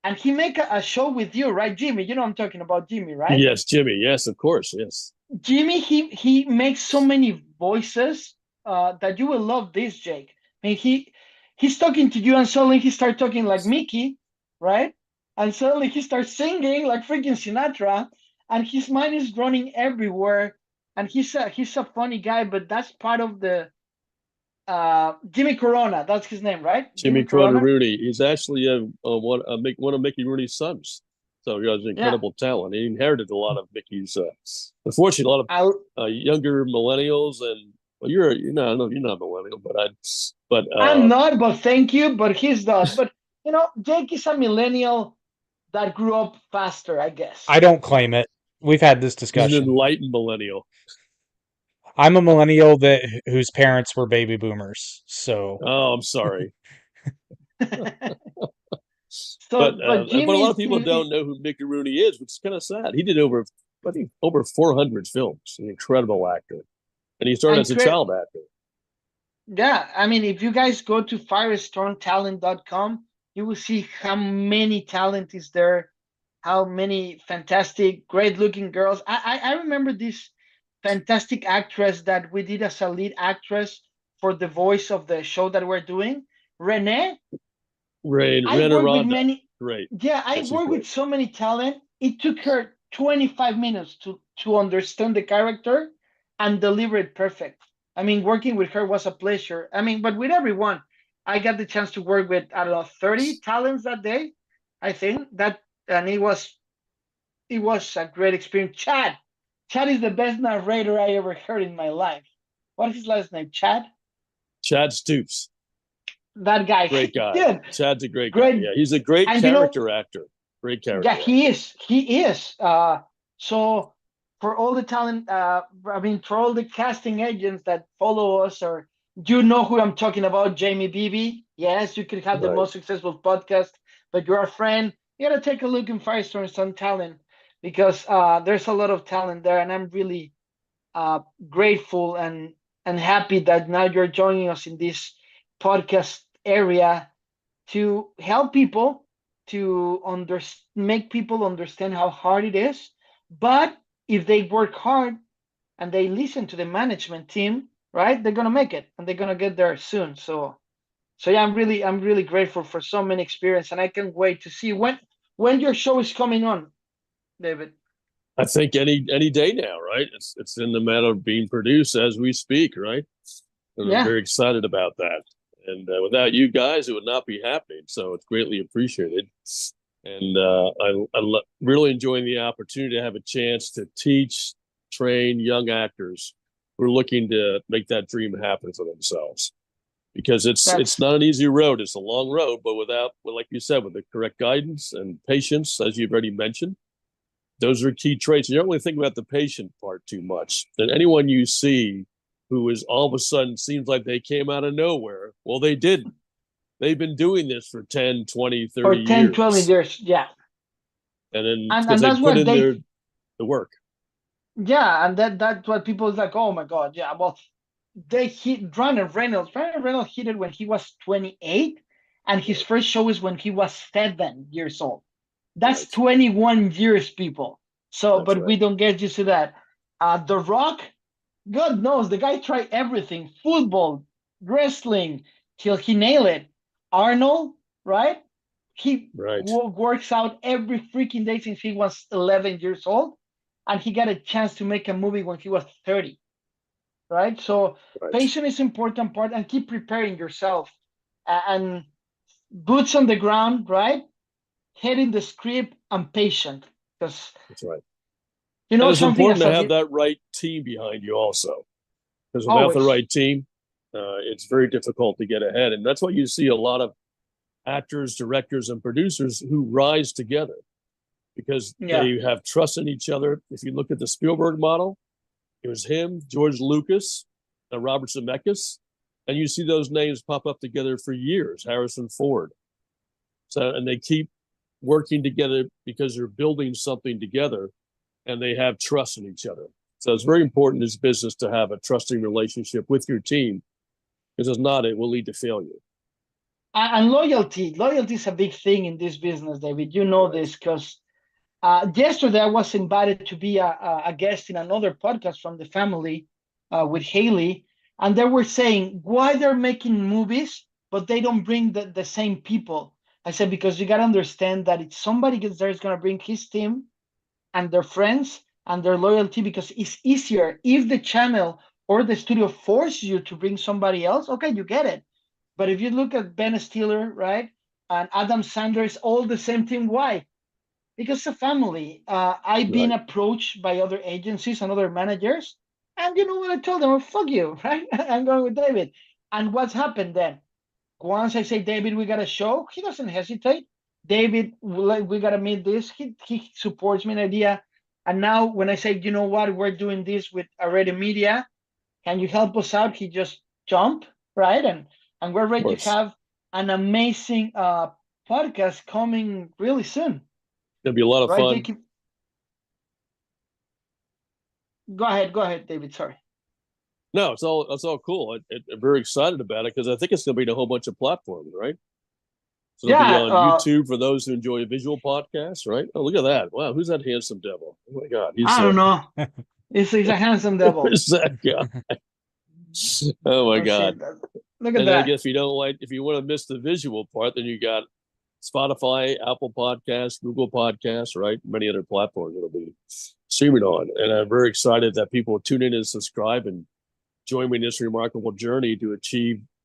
And he make a show with you, right, Jimmy? You know I'm talking about Jimmy, right? Yes, Jimmy. Yes, of course. Yes. Jimmy, he makes so many voices that you will love this, Jake. I mean, he's talking to you, and suddenly he starts talking like Mickey, right? And suddenly he starts singing like freaking Sinatra, and his mind is running everywhere. And he's a funny guy, but that's part of the Jimmy Corona. That's his name, right? Jimmy Jimmy Corona Corona. Rooney. He's actually one of Mickey Rooney's sons. So he has Yeah. incredible talent. He inherited a lot of Mickey's. Unfortunately, a lot of younger millennials, and well, you're not a millennial, but I'm not, but thank you. But he's does. But Jake is a millennial that grew up faster, I guess. I don't claim it. We've had this he's an discussion. enlightened millennial. I'm a millennial whose parents were baby boomers. So Oh, I'm sorry. But But a Jimmy lot of people don't know who Mickey Rooney is, which is kind of sad. He did I think, over 400 films. An incredible actor, and he started as a child actor. Yeah, I mean, if you guys go to firestormtalent.com, you will see how many talent is there, how many fantastic, great-looking girls. I remember this fantastic actress that we did as a lead actress for the voice of the show that we're doing, Renee. I work with many. Great. Yeah, I work with so many talent. It took her 25 minutes to understand the character and deliver it perfect. I mean, working with her was a pleasure. I mean, but with everyone, I got the chance to work with, I don't know, 30 talents that day. I think that, and it was a great experience. Chad is the best narrator I ever heard in my life. What is his last name? Chad Stoops. That guy. Great guy. Dude, Chad's a great guy. Yeah, he's a great character actor. Great character. Yeah, he is. He is. So for all the talent, I mean, for all the casting agents that follow us, or you know who I'm talking about, Jamie Beebe. Yes, you could have the most successful podcast, but you're a friend. You gotta take a look in Firestorm's on talent, because there's a lot of talent there, and I'm really grateful and happy that now you're joining us in this podcast area to help people, to make people understand how hard it is. But if they work hard and they listen to the management team, right, they're gonna make it, and they're gonna get there soon. So yeah, I'm really grateful for so many experience, and I can't wait to see when your show is coming on, David. I think any day now, right? It's in the matter of being produced as we speak, right? And I'm very excited about that. And without you guys, it would not be happening. So it's greatly appreciated. And I'm really enjoying the opportunity to have a chance to teach, train young actors who are looking to make that dream happen for themselves. Because it's not an easy road. It's a long road, but like you said, with the correct guidance and patience, as you've already mentioned, those are key traits. You don't really think about the patient part too much. And anyone you see who is all of a sudden seems like they came out of nowhere, well, they didn't. They've been doing this for 10, 20, 30 years. 10, 20 years, yeah. And then because they put in the work. Yeah, and that's what people is like, oh my God, yeah. Well, they hit Ryan Reynolds. Ryan Reynolds hit it when he was 28, and his first show is when he was 7 years old. That's 21 years, people. So, but we don't get used to that. The Rock, God knows, the guy tried everything: football, wrestling, till he nailed it. Arnold, right? He works out every freaking day since he was 11 years old, and he got a chance to make a movie when he was 30, right? So patience is important part, and keep preparing yourself, and boots on the ground, right? Heading the script and patient, because that's right. It's important to have that right team behind you also, because without the right team, it's very difficult to get ahead. And that's what you see a lot of actors, directors, and producers who rise together because they have trust in each other. If you look at the Spielberg model, it was him, George Lucas, and Robert Zemeckis, and you see those names pop up together for years, Harrison Ford. So, and they keep working together because they're building something together and they have trust in each other. So it's very important in this business to have a trusting relationship with your team, because if not, it will lead to failure. And loyalty is a big thing in this business, David. You know Right. this because yesterday I was invited to be a guest in another podcast from the family with Haley, and they were saying why they're making movies, but they don't bring the same people. I said, because you got to understand that if somebody gets there is going to bring his team and their friends and their loyalty, because it's easier if the channel or the studio forces you to bring somebody else. Okay, you get it. But if you look at Ben Stiller, right, and Adam Sandler, it's all the same team. Why? Because it's a family. I've been Right. approached by other agencies and other managers, and you know what I told them? Well, fuck you, right? I'm going with David. And what's happened then? Once I say, David, we got a show, he doesn't hesitate. David, we got to meet this. He supports me in idea. And now when I say, you know what, we're doing this with Already Media, can you help us out? He just jump, right? And we're Of ready to course. have an amazing podcast coming really soon, It'll be a lot of right? fun. Go ahead, David. Sorry. No, it's all cool. I'm very excited about it because I think it's going to be in a whole bunch of platforms, right? So it'll be Yeah, on YouTube for those who enjoy visual podcasts, right? Oh, look at that! Wow, who's that handsome devil? Oh my God, he's I don't know. He's a handsome devil. who's that guy? Oh my Let's see. God! Look at And then I that. guess if you want to miss the visual part, then you got Spotify, Apple Podcasts, Google Podcasts, right? Many other platforms it'll be streaming on. And I'm very excited that people will tune in and subscribe and join me in this remarkable journey to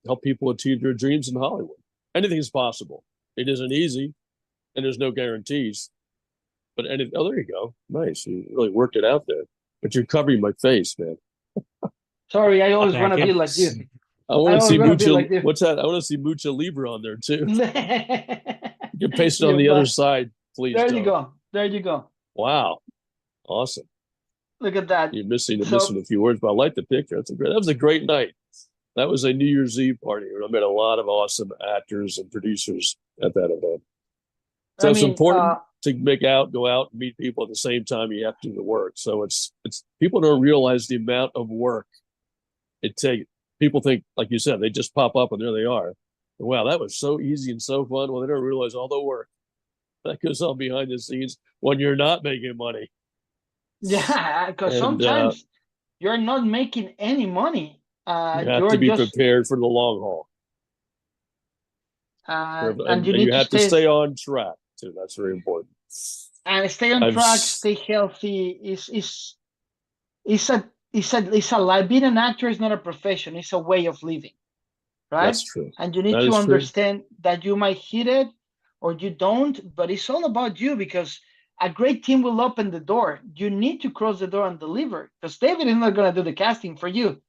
help people achieve their dreams in Hollywood. Anything is possible. It isn't easy, and there's no guarantees. But oh, there you go. Nice. You really worked it out there. But you're covering my face, man. Sorry, I always want Thank to you. be like you. I I want to always see want to be Mucha. like you. What's that? I want to see Mucha Libre on there too. You can paste it on Yeah, the other but side, please. there you Don't. go. There you go. Wow, awesome. Look at that. You're missing So, a few words, but I like the picture. That was a great night. That was a New Year's Eve party. I met a lot of awesome actors and producers at that event. So I it's mean, important to go out and meet people at the same time you have to do the work. So it's people don't realize the amount of work it takes. People think, like you said, they just pop up and there they are. Wow, that was so easy and so fun. Well, they don't realize all the work that goes on behind the scenes when you're not making money. yeah, because And sometimes you're not making any money. you have to You're be just prepared for the long haul. and you And you need to have to stay on track too. That's very important. stay on I've track, stay healthy. Is a life. Being an actor is not a profession; it's a way of living, right? That's true. And you need That to is true. understand that you might hit it or you don't, but it's all about you because a great team will open the door. You need to cross the door and deliver because David is not going to do the casting for you.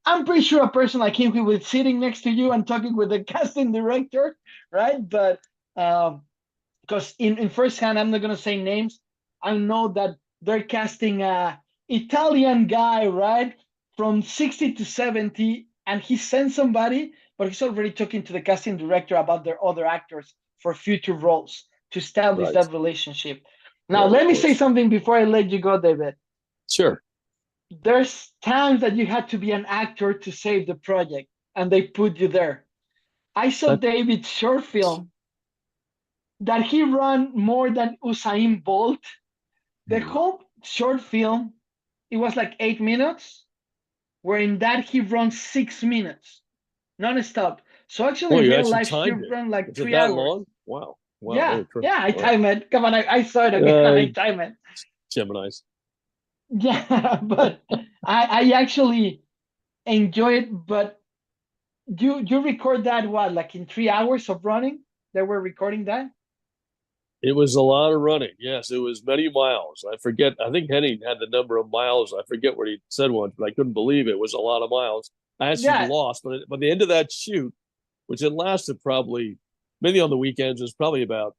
I'm pretty sure a person like him who will be sitting next to you and talking with the casting director, right? But because in first hand, I'm not going to say names. I know that they're casting a Italian guy, right, from 60 to 70, and he sent somebody, but he's already talking to the casting director about their other actors for future roles to establish Right. that relationship. Now, Right, let of me say course. something before I let you go, David. Sure. There's times that you had to be an actor to save the project, and they put you there. I saw That, David's short film that he ran more than Usain Bolt. The whole short film, it was like 8 minutes, where in that he runs 6 minutes, non-stop. So actually well, in you real actually life, he timed it. ran like Is it three that hours. long? Wow. Wow. Yeah, Holy crap. yeah, I Wow. time it. Come on, I saw it again and I time it. Gemini's. Yeah, but I actually enjoy it. But you record that what, like in 3 hours of running? They were recording that? It was a lot of running. Yes, it was many miles. I forget. I think Henning had the number of miles. I forget what he said once, but I couldn't believe it was a lot of miles. I actually Yeah, lost, but by the end of that shoot, which it lasted probably, maybe on the weekends, it was probably about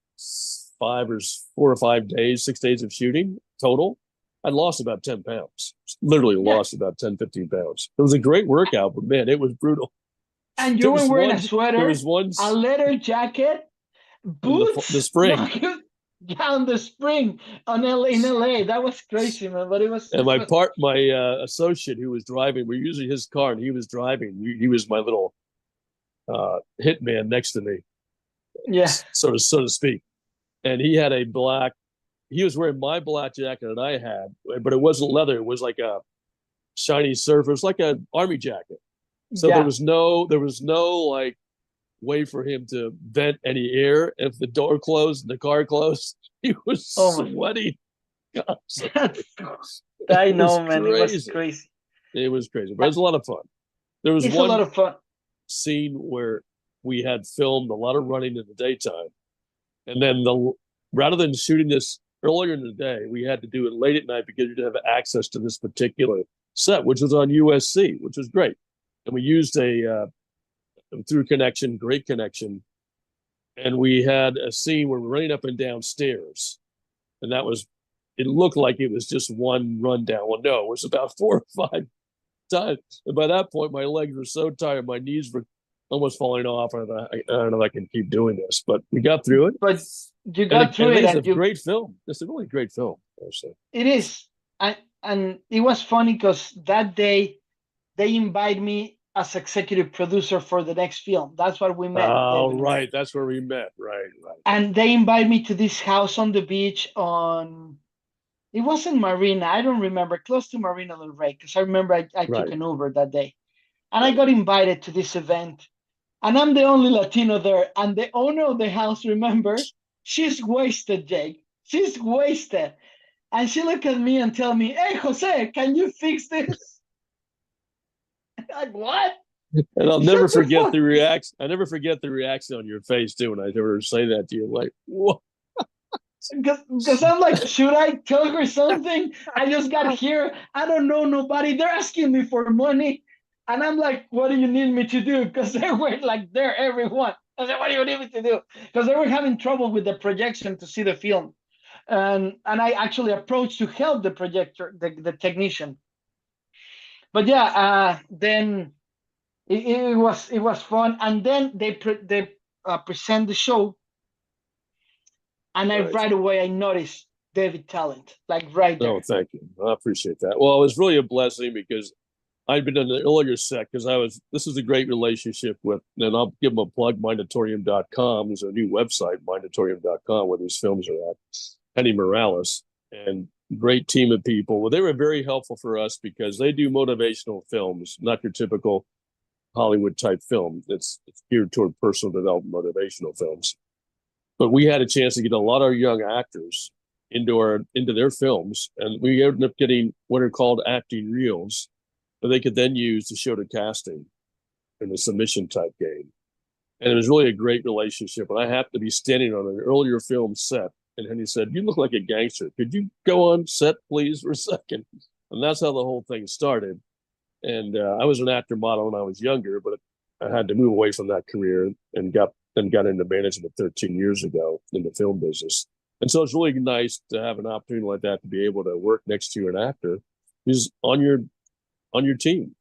4 or 5 days, 6 days of shooting total. I lost about 10 pounds. Literally yeah. lost about 10, 15 pounds. It was a great workout, but man, it was brutal. And you There were was wearing a one, there sweater, was one a leather jacket, in the boots. No, spring. down the spring in LA. That was crazy, man. But And it was my associate who was driving, we were using his car and he was driving. He was my little hitman next to me, Yeah. so to speak, and he was wearing my black jacket that I had, but it wasn't leather. It was like a shiny surfer. It was like an army jacket. So Yeah. there was no like way for him to vent any air. If the door closed and the car closed, he was Oh my. sweating. I It was know, man. It was crazy. crazy. It was crazy, but it was a lot of fun. There was It's a lot one of fun. scene where we had filmed a lot of running in the daytime, and then rather than shooting this earlier in the day, we had to do it late at night because you didn't have access to this particular set, which was on USC, which was great. And we used a through connection, great connection, and we had a scene where we're running up and down stairs, and it looked like it was just one rundown. Well, no, it was about 4 or 5 times. And by that point, my legs were so tired, my knees were almost falling off. I don't know if I can keep doing this, but we got through it. But you got through it, it's and a great film. It's a really great film. Actually. it is. And it was funny because that day they invited me as executive producer for the next film. That's what we met. Oh, David. right. That's where we met. Right. And they invited me to this house on the beach it wasn't Marina, I don't remember, close to Marina del Rey, because I remember I took an Uber that day. And I got invited to this event. And I'm the only Latino there. And the owner of the house, remember, she's wasted, Jake. She's wasted. And she looked at me and tell me, "Hey, Jose, can you fix this?" Like, what? And I'll never forget the reaction. I never forget the reaction on your face too when I ever say that to you. Like, what? Because I'm like, should I tell her something? I just got here. I don't know nobody. They're asking me for money. And I'm like, what do you need me to do? Because they were like there, everyone. I said, what do you need me to do? Because they were having trouble with the projection to see the film. And I actually approached to help the projector, the technician. But yeah, then it was fun. And then they present the show. And right away, I noticed David talent, like right there. Oh, thank you. I appreciate that. Well, it was really a blessing because I'd been in the earlier set because this is a great relationship with, and I'll give them a plug, Mindatorium.com. There's a new website, Mindatorium.com, where these films are at. Penny Morales, and great team of people. Well, they were very helpful for us because they do motivational films, not your typical Hollywood type film. It's geared toward personal development motivational films. But we had a chance to get a lot of young actors into their films, and we ended up getting what are called acting reels that they could then use to show to casting in a submission type game. And it was really a great relationship. And I happened to be standing on an earlier film set, and Henry said, "You look like a gangster. Could you go on set, please, for a second?" And that's how the whole thing started. And I was an actor model when I was younger, but I had to move away from that career and got into management 13 years ago in the film business. And so it's really nice to have an opportunity like that to be able to work next to an actor who's on your team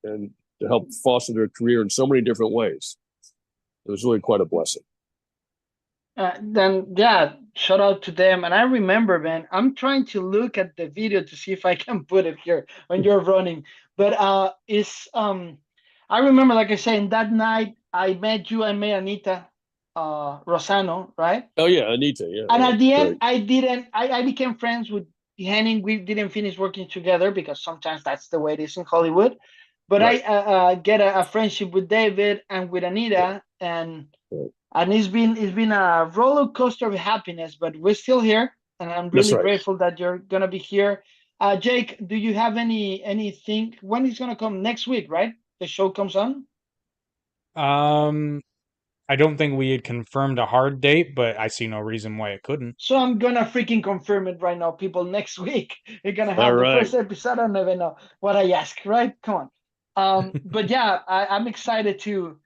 and to help foster their career in so many different ways. It was really quite a blessing. Then yeah, shout out to them. And I remember, man, I'm trying to look at the video to see if I can put it here when you're running. But I remember, like I said, that night I met you and met Anita Rosano, right? Oh yeah, Anita, yeah. And at the end, I became friends with Henning. We didn't finish working together because sometimes that's the way it is in Hollywood. But I get a friendship with David and with Anita, and it's been a roller coaster of happiness. But we're still here, and I'm really grateful that you're gonna be here. Jake, do you have anything? When is gonna come? Next week, right? The show comes on. I don't think we had confirmed a hard date, but I see no reason why it couldn't. So I'm gonna freaking confirm it right now, people. Next week you're gonna have the first episode. I don't even know what I ask, right? Come on. But yeah, I'm excited to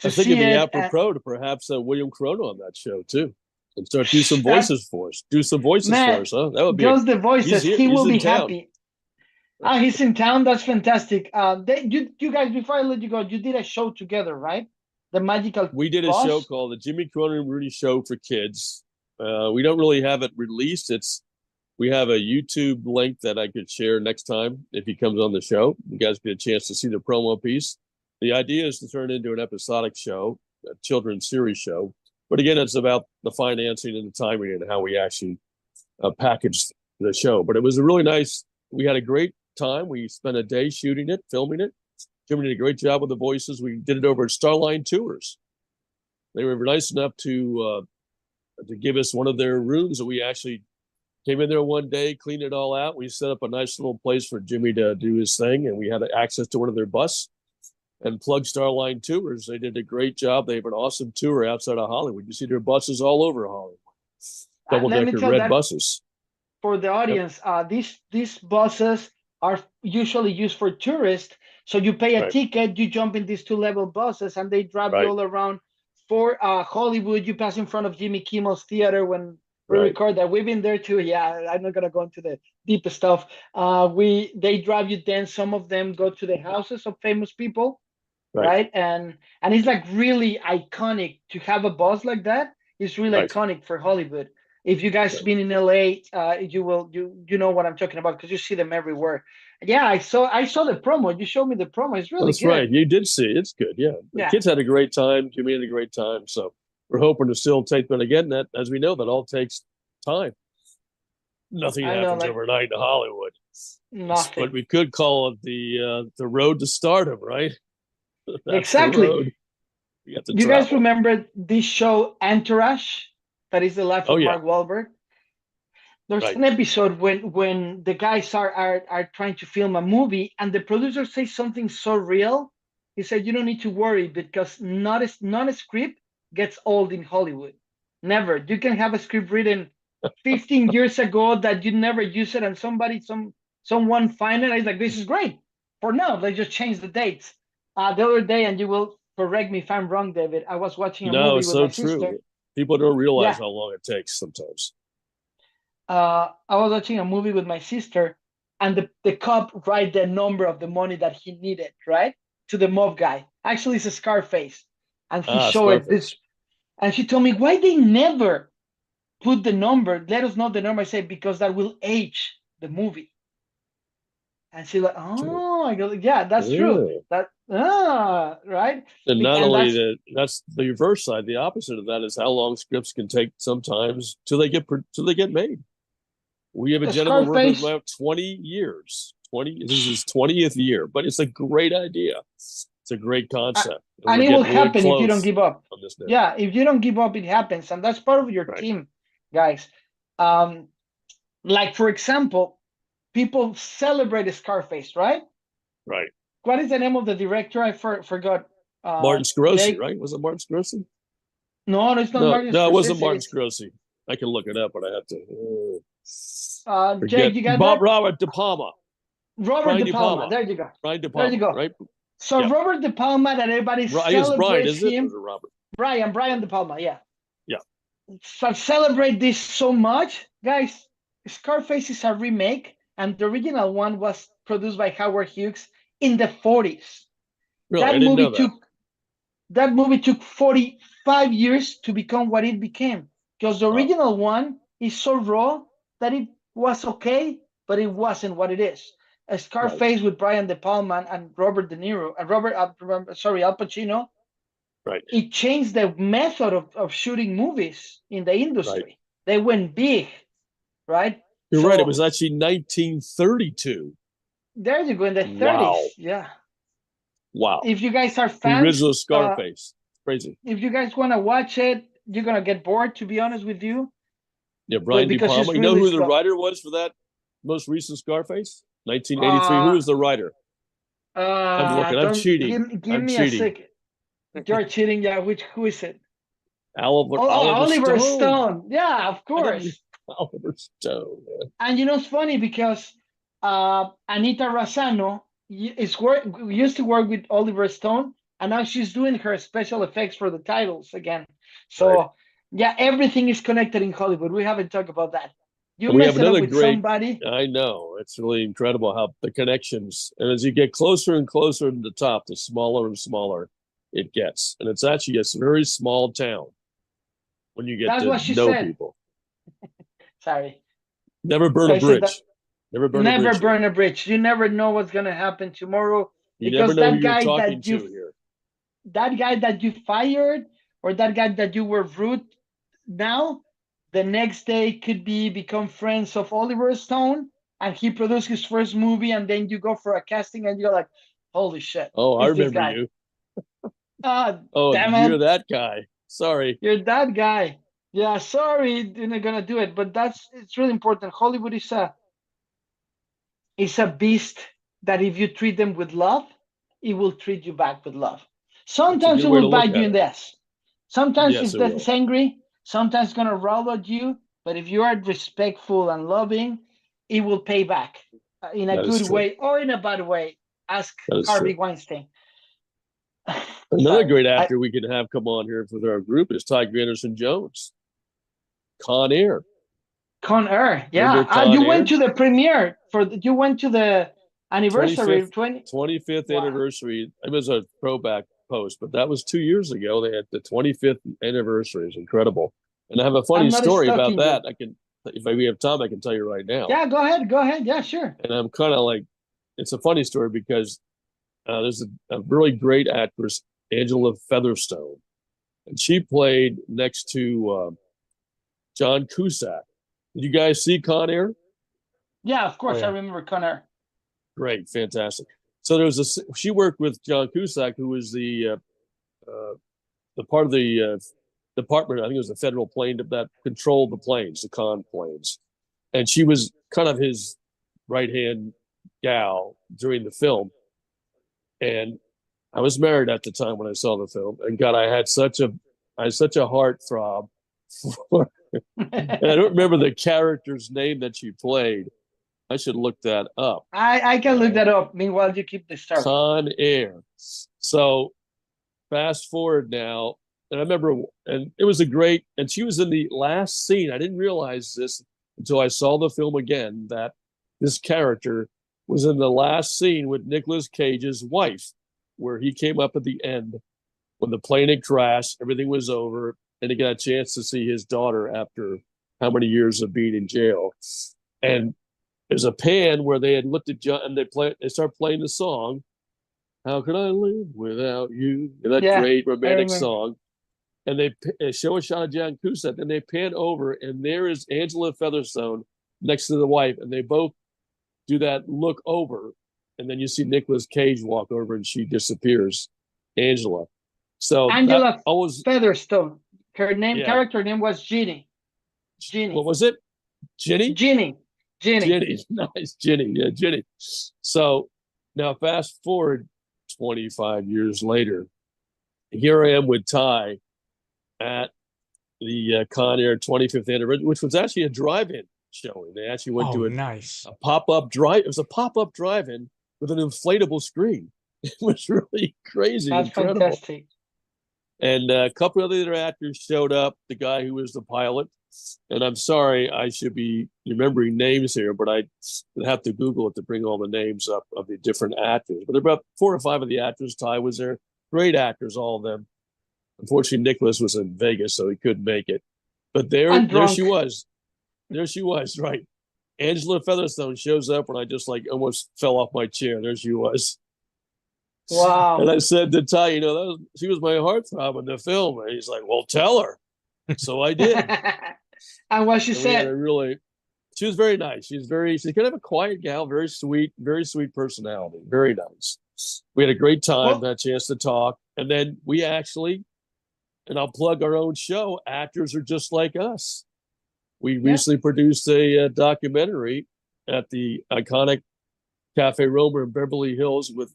I think see it'd be it. apropos to perhaps William Corona on that show too, and start do some voices for us. Do some voices for us, huh? That would be just the voices. He will be happy. He's in town. That's fantastic. You guys, before I let you go, you did a show together, right? The magical. We did a show called the Jimmy Corona and Rudy Show for kids. We don't really have it released. We have a YouTube link that I could share next time if he comes on the show. You guys get a chance to see the promo piece. The idea is to turn it into an episodic show, a children's series show. But again, it's about the financing and the timing and how we actually packaged the show. But it was a really nice. We had a great time. We spent a day shooting it, filming it. Jimmy did a great job with the voices. We did it over at Starline Tours. They were nice enough to give us one of their rooms that we actually came in there one day, cleaned it all out. We set up a nice little place for Jimmy to do his thing, and we had access to one of their bus and plug Starline Tours. They did a great job. They have an awesome tour outside of Hollywood. You see their buses all over Hollywood. Double-decker red buses. For the audience, these buses are usually used for tourists. So you pay a ticket, you jump in these 2-level buses, and they drive you all around. For Hollywood, you pass in front of Jimmy Kimmel's theater when we record that. We've been there too. Yeah, I'm not gonna go into the deep stuff. They drive you. Then some of them go to the houses of famous people, right? And it's like really iconic to have a bus like that. It's really iconic for Hollywood. If you guys been in LA, you know what I'm talking about because you see them everywhere. Yeah, I saw the promo. You showed me the promo. It's really good. That's right. You did see it. It's good. Yeah. The kids had a great time. Jimmy had a great time. So we're hoping to still take, but again, that as we know, that all takes time. Nothing happens overnight in Hollywood. Nothing. But we could call it the road to stardom, right? Exactly. You guys remember this show Entourage? That is the life of Mark Wahlberg. There's an episode when the guys are trying to film a movie and the producer says something so real. He said, you don't need to worry because not a script gets old in Hollywood. Never. You can have a script written 15 years ago that you never use it and someone find it. It's like, this is great. For now, they just change the dates. The other day, and you will correct me if I'm wrong, David, I was watching a movie with my sister. People don't realize how long it takes sometimes. I was watching a movie with my sister, and the cop write the number of the money that he needed, right? To the mob guy. Actually, it's a Scarface. And he showed this. And she told me, why they never put the number, let us know the number. I said, because that will age the movie. And she's like, oh, I go, yeah, that's true. Right? And not only that's the reverse side. The opposite of that is how long scripts can take sometimes till they get made. We have a gentleman working with about 20 years. This is his 20th year, but it's a great idea. It's a great concept. And it will happen if you don't give up. Yeah, if you don't give up, it happens. And that's part of your team, guys. Like, for example, people celebrate Scarface, right? Right. What is the name of the director? I forgot. Martin Scorsese, right? Was it Martin Scorsese? No, it's not Martin Scorsese. No, it wasn't Martin Scorsese. I can look it up, but I have to. Jake, you got that? Robert De Palma. Robert De Palma. There you go. Brian De Palma. There you go. Right. So Robert De Palma, that everybody celebrates Brian, is it? him. Or is it Robert? Brian De Palma. Yeah. Yeah. So celebrate this so much, guys. Scarface is a remake, and the original one was produced by Howard Hughes in the 40s. Really? That movie took 45 years to become what it became, because the original one is so raw that it was okay, but it wasn't what it is. A Scarface with Brian De Palma and Robert De Niro and Al Pacino. Right. It changed the method of shooting movies in the industry. Right. They went big, right? You're right. It was actually 1932. There you go, in the 30s. Yeah. Wow. If you guys are fans, the original Scarface. Crazy. If you guys want to watch it, you're gonna get bored, to be honest with you. Yeah, Brian De Palma. You know who the writer was for that most recent Scarface? 1983. Who was the writer? I'm looking. I'm cheating. Give me a second. You're cheating. Yeah. Who is it? Oliver Stone. Yeah, of course. Oliver Stone. Man. And you know, it's funny because Anita Razzano used to work with Oliver Stone, and now she's doing her special effects for the titles again. So yeah, everything is connected in Hollywood. We haven't talked about that. You mess it up with somebody. I know. It's really incredible how the connections, and as you get closer and closer to the top, the smaller and smaller it gets. And it's actually a very small town when you get to know people. Sorry. Never burn a bridge. Never burn a bridge. You never know what's going to happen tomorrow. You never because know who you're talking to here. that guy that you fired, or that guy that you were rude now, the next day could become friends of Oliver Stone, and he produced his first movie, and then you go for a casting and you're like, holy shit, Oh, I it's this remember guy. you. Ah, Oh, damn you're it. that guy. Sorry. You're that guy. Yeah, sorry, you're not gonna do it, but it's really important. Hollywood is a beast that if you treat them with love, it will treat you back with love. That's a Sometimes good it way to will look bite you at in it. the ass. Sometimes Yes, it it's will. angry. Sometimes it's gonna roll at you. But if you are respectful and loving, it will pay back in a That is good true. way or in a bad way. Ask That is Harvey true. Weinstein. Another Sorry. great actor we can have come on here for our group is Tiger Anderson Jones. Con Air. Con Air, Remember yeah. Con You Air? went to the premiere you went to the anniversary 25th Wow. anniversary. It was a throwback post, but that was 2 years ago. They had the 25th anniversary. It's incredible. And I have a funny I'm not story about stalking you. that. If we have time, I can tell you right now. Yeah, go ahead. Go ahead. Yeah, sure. And I'm kind of like, it's a funny story because there's a really great actress, Angela Featherstone, and she played next to John Cusack. Did you guys see Con Air? Yeah, of course. I yeah. remember Con Air. Great, fantastic. So she worked with John Cusack, who was the part of the department. I think it was the federal plane that controlled the planes, the con planes, and she was kind of his right hand gal during the film. And I was married at the time when I saw the film, and God, I had such a heart throb for. And I don't remember the character's name that she played. I should look that up. I can look that up. Meanwhile, you keep the story. Con Air. So fast forward now, and I remember, and it was and she was in the last scene. I didn't realize this until I saw the film again, that this character was in the last scene with Nicolas Cage's wife, where he came up at the end when the plane had crashed, everything was over, and he got a chance to see his daughter after how many years of being in jail. And there's a pan where they had looked at John, and they start playing the song, "How Could I Live Without You?" That great romantic song. And they show a shot of John Cusack, and they pan over, and there is Angela Featherstone next to the wife, and they both do that look over, and then you see Nicolas Cage walk over, and she disappears, Angela. So Angela Featherstone. Her character name was Ginny. What was it? Ginny? Ginny. Nice. Ginny. Yeah, Ginny. So now fast forward 25 years later, here I am with Ty at the Con Air 25th anniversary, which was actually a drive-in showing. They actually went to nice. a pop-up drive. It was a pop-up drive-in with an inflatable screen. It was really crazy. That's incredible. Fantastic. And a couple of other actors showed up. The guy who was the pilot, and I'm sorry, I should be remembering names here, but I have to Google it to bring all the names up of the different actors. But there were about 4 or 5 of the actors. Ty was there. Great actors, all of them. Unfortunately, Nicholas was in Vegas, so he couldn't make it. But there she was. There she was, right. Angela Featherstone shows up, and I just almost fell off my chair. There she was. Wow. And I said to Ty, she was my heartthrob in the film. And he's like, well, tell her. So I did. And what she said? She was very nice. She's kind of a quiet gal, very sweet personality. Very nice. We had a great time, had a chance to talk. And then we actually, and I'll plug our own show, Actors Are Just Like Us. We recently produced a documentary at the iconic Cafe Roma in Beverly Hills with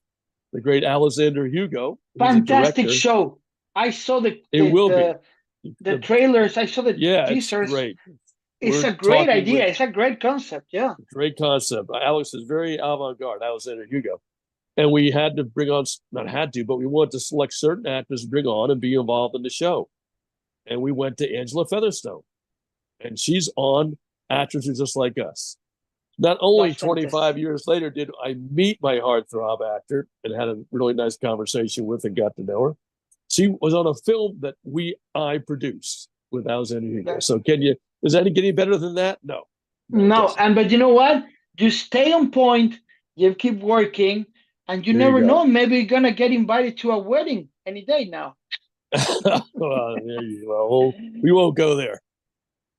the great Alexander Hugo. Fantastic show. I saw the trailers. I saw the teasers. It's great. It's a great idea. It's a great concept. Yeah. Great concept. Alex is very avant-garde, Alexander Hugo. And we had to bring on, not had to, but we wanted to select certain actors to bring on and be involved in the show. And we went to Angela Featherstone. And she's on Actors Are Just Like Us. Not only 25 years later did I meet my heartthrob actor and had a really nice conversation with and got to know her, she was on a film that I produced with Alexander Hugo. So does that get any better than that? No. But you know what? You stay on point, you keep working, And you There you never go. know, maybe you're gonna get invited to a wedding any day now. Well, we won't go there.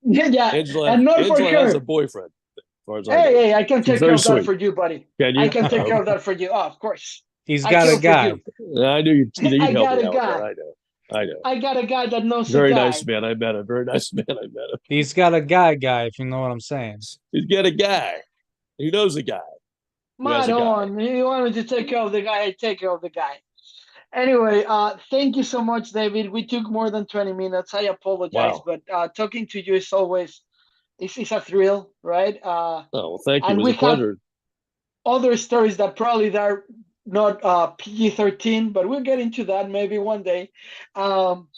Yeah, Angela and not for Angela has a her. boyfriend, as far as I Hey, know. hey, I can She's take care very of that sweet. for you, buddy. Can I you? can take care Okay. of that for you. Oh, of course. He's I got a kill for guy. you. I knew you'd I help got me a out with that. guy. I know. I know. I got a guy that knows a Very nice guy. man. I met him. Very nice man. I met him. He's got a guy, if you know what I'm saying. He's got a guy. He knows a guy who has a guy. On. You wanted to take care of the guy, I take care of the guy. Anyway, thank you so much, David. We took more than 20 minutes. I apologize, Wow. but talking to you is always it's a thrill, right? Oh, well, thank you. It And was we a have pleasure. other stories that probably are not PG-13, but we'll get into that maybe one day. Um,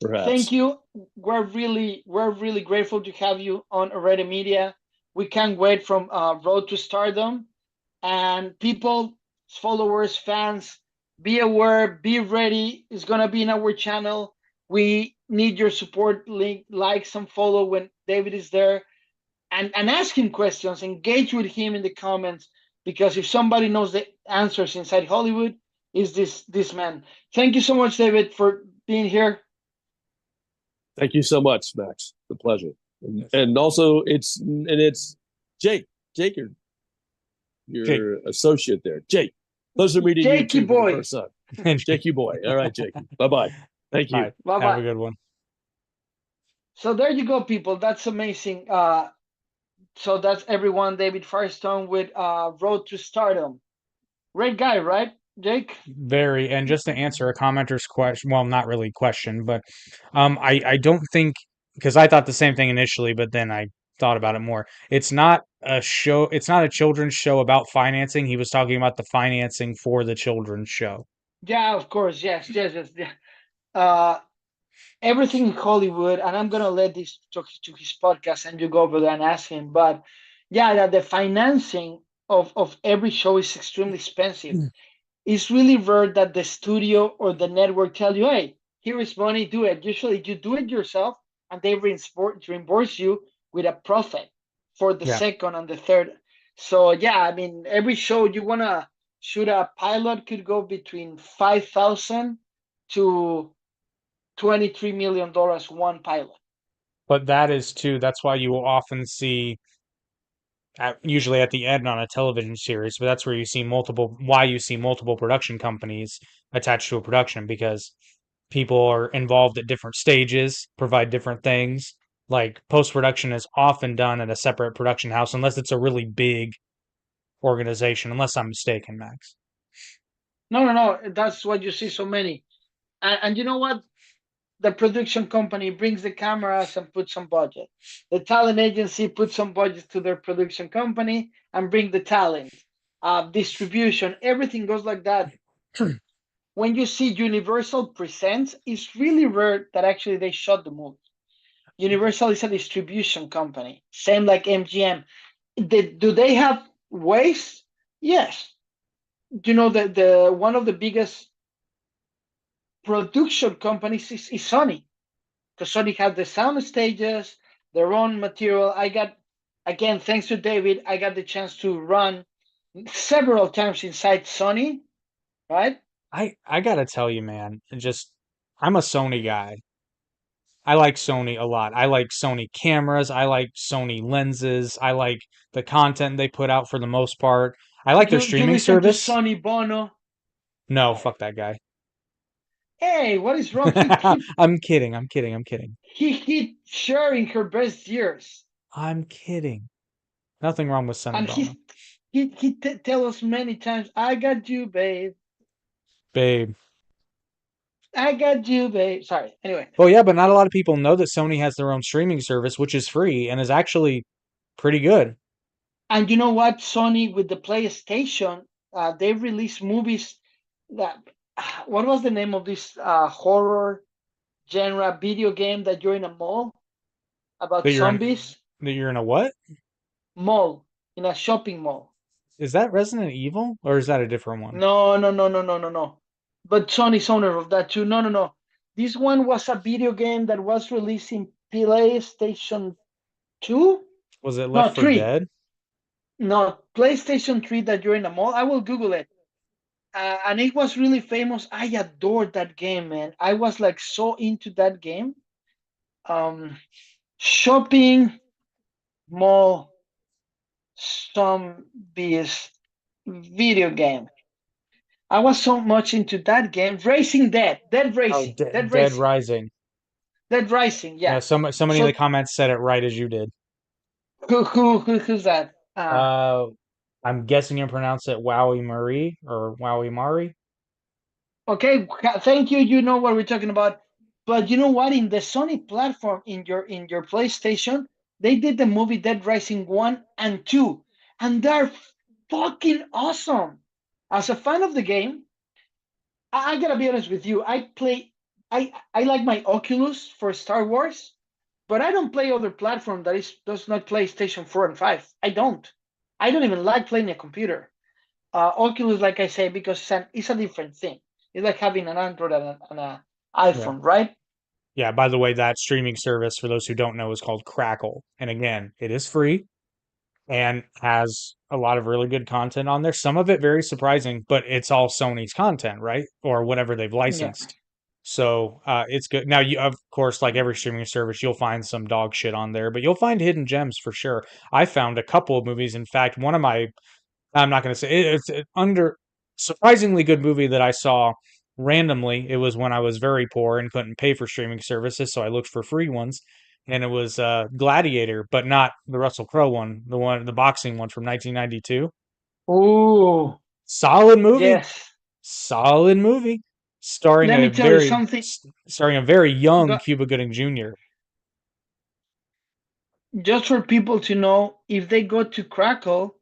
Thank Perhaps. you. We're really grateful to have you on Already Media. We can't wait from Road to Stardom. And people, followers, fans, be aware, be ready. It's gonna be in our channel. We need your support. Link, like, some follow when David is there, and ask him questions. Engage with him in the comments, because if somebody knows the answers inside Hollywood, is this man. Thank you so much, David, for being here. Thank you so much, Max. The pleasure. And also it's Jake. Jake, Jake. your associate there. Jake. Pleasure meeting you Jakey too for the boy. first time. Jakey boy. All right, Jakey. Bye-bye. Thank you. Bye. Bye Have a bye. good one. So there you go, people. That's amazing. So that's everyone. David Firestone with Road to Stardom. Great guy, right, Jake? Very, and just to answer a commenter's question, well, not really question, but I don't think, because I thought the same thing initially, but then I thought about it more. It's not a show, it's not a children's show about financing. He was talking about the financing for the children's show. Yeah, of course. Yes. Yeah. Uh, Everything in Hollywood, and I'm gonna let this talk to his podcast, and you go over there and ask him. But yeah, that the financing of every show is extremely expensive. It's really rare that the studio or the network tell you, hey, here is money, do it. Usually you do it yourself, and they reimburse you with a profit for the Yeah. second and the third. So yeah, I mean, every show you want to shoot a pilot could go between 5,000 to $23 million one pilot. But that is too, that's why you will often see usually at the end on a television series, but that's where you see multiple production companies attached to a production, because people are involved at different stages, provide different things. Like post production is often done at a separate production house, unless it's a really big organization, unless I'm mistaken, Max. No. That's why you see so many. And you know what? The production company brings the cameras and puts some budget. The talent agency puts some budget to their production company and bring the talent. Distribution, everything goes like that. When you see Universal Presents, it's really rare that actually they shot the movie. Universal is a distribution company, same like MGM. Do they have waste? Yes. You know, the one of the biggest production companies is Sony, because Sony has the sound stages, their own material. I got, again, thanks to David, I got the chance to run several times inside Sony, right? I gotta tell you, man, I'm a Sony guy. I like Sony a lot. I like Sony cameras. I like Sony lenses. I like the content they put out for the most part. I like their You streaming listen to service. Sonny Bono. No, fuck that guy. Hey, what is wrong? He I'm kidding. I'm kidding. I'm kidding. he hit Cher in her best years, I'm kidding. Nothing wrong with Sonny and Bono. he tell us many times, "I got you, babe. Babe. I got you, babe." Sorry. Anyway, Well, yeah, but not a lot of people know that Sony has their own streaming service, which is free and is actually pretty good. and you know what? Sony with the PlayStation, they release movies that. What was the name of this horror genre video game that you're in a mall about That you're in zombies? that you're in a what? Mall, in a shopping mall. Is that Resident Evil or is that a different one? No. But Sony's owner of that too. No. This one was a video game that was released in PlayStation 2? Was it No, Left for 3. Dead? No, PlayStation 3 that you're in a mall. I will Google it. and it was really famous. I adored that game, man. I was like so into that game. Um, Shopping mall zombies video game. I was so much into that game. Racing Dead, Oh, Dead Dead Racing, Rising. Dead Rising. Yeah, Yeah. somebody in the So comments said it right as you did. who's that? Uh, I'm guessing you pronounce it Wowie Marie or Wowie Mari. Okay. Thank you. You know what we're talking about. But you know what? In the Sony platform, in your PlayStation, they did the movie Dead Rising 1 and 2, and they're fucking awesome. As a fan of the game, I gotta be honest with you. I like my Oculus for Star Wars, but I don't play other platform that is does not PlayStation 4 and 5. I don't. I don't even like playing a computer. Oculus, like I say, because it's a different thing. It's like having an Android and a Yeah. iPhone, right? Yeah, by the way, that streaming service, for those who don't know, is called Crackle. And again, it is free and has a lot of really good content on there. Some of it very surprising, but it's all Sony's content, right? Or whatever they've Yeah. licensed. So it's good. Now, you, of course, like every streaming service, you'll find some dog shit on there, but you'll find hidden gems for sure. I found a couple of movies. In fact, one of my I'm not going to say it's an under surprisingly good movie that I saw randomly. It was when I was very poor and couldn't pay for streaming services, so I looked for free ones. And it was Gladiator, but not the Russell Crowe one, the boxing one from 1992. Ooh, Solid movie, yes. solid movie, starring Let a me tell you very something. starring a very young Go- Cuba Gooding Jr. Just for people to know, if they go to Crackle,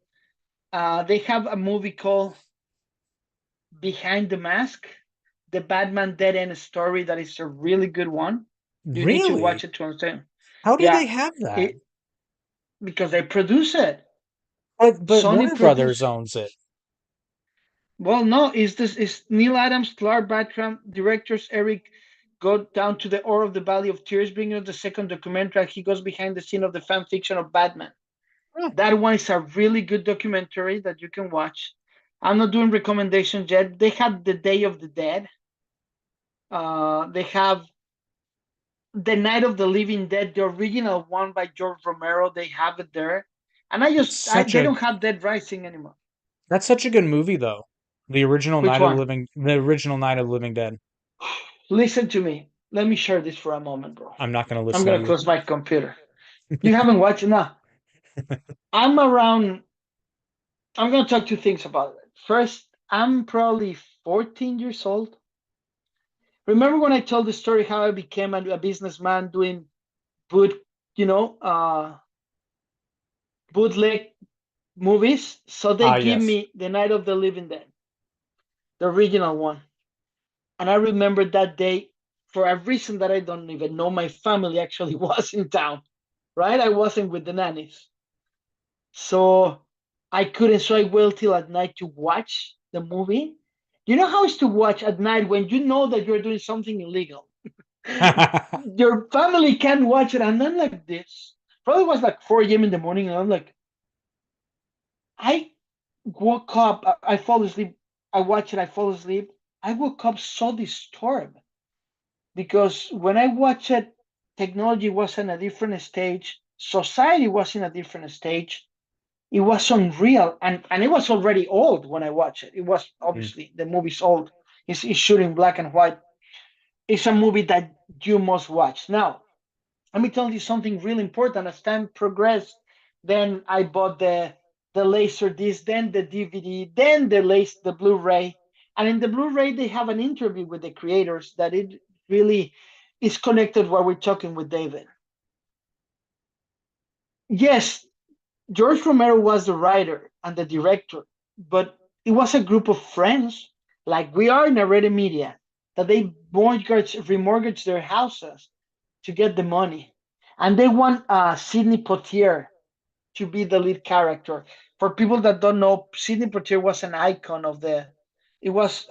they have a movie called Behind the Mask, the Batman Dead End story. That is a really good one. You need to Really? watch it to understand. How do Yeah, they have that? it because they produce it. But Sony Warner Brothers produced. owns it. Well, no, is Neil Adams, Clark Bartram, directors Eric go down to the Ore of the Valley of Tears, bringing us the second documentary. He goes behind the scene of the fan fiction of Batman. Huh. That one is a really good documentary that you can watch. I'm not doing recommendations yet. They have The Day of the Dead. They have The Night of the Living Dead, the original one by George Romero. They have it there, and It's such they a don't have Dead Rising anymore. That's such a good movie, though. Which one? The original Night of the Living Dead. Listen to me. Let me share this for a moment, bro. I'm not going to I'm listen to gonna you. close my computer. You haven't watched it now. I'm around. I'm gonna talk two things about it. First, I'm probably 14 years old. Remember when I told the story how I became a businessman doing boot, you know, bootleg movies? So they Ah, give yes. me The Night of the Living Dead, the original one. And I remember that day for a reason that I don't even know. My family actually was in town, right? I wasn't with the nannies. So I couldn't, so I waited till at night to watch the movie. You know how it's to watch at night when you know that you're doing something illegal? Your family can't watch it, and I'm like this. Probably was like 4 a.m. in the morning, and I'm like, I woke up, I fall asleep, I watch it, I fall asleep. I woke up so disturbed because when I watched it, technology was in a different stage, society was in a different stage. It was unreal, and it was already old when I watched it. It was Mm. obviously the movie's old. It's shooting black and white. It's a movie that you must watch. Now, let me tell you something really important. As time progressed, then I bought the laser disc, then the DVD, then the Blu-ray, and in the Blu-ray they have an interview with the creators that it really is connected what we're talking with David. Yes, George Romero was the writer and the director, but it was a group of friends, like we are in Already Media, that they remortgaged their houses to get the money. And they want Sidney Poitier to be the lead character. For people that don't know, Sidney Poitier was an icon of it was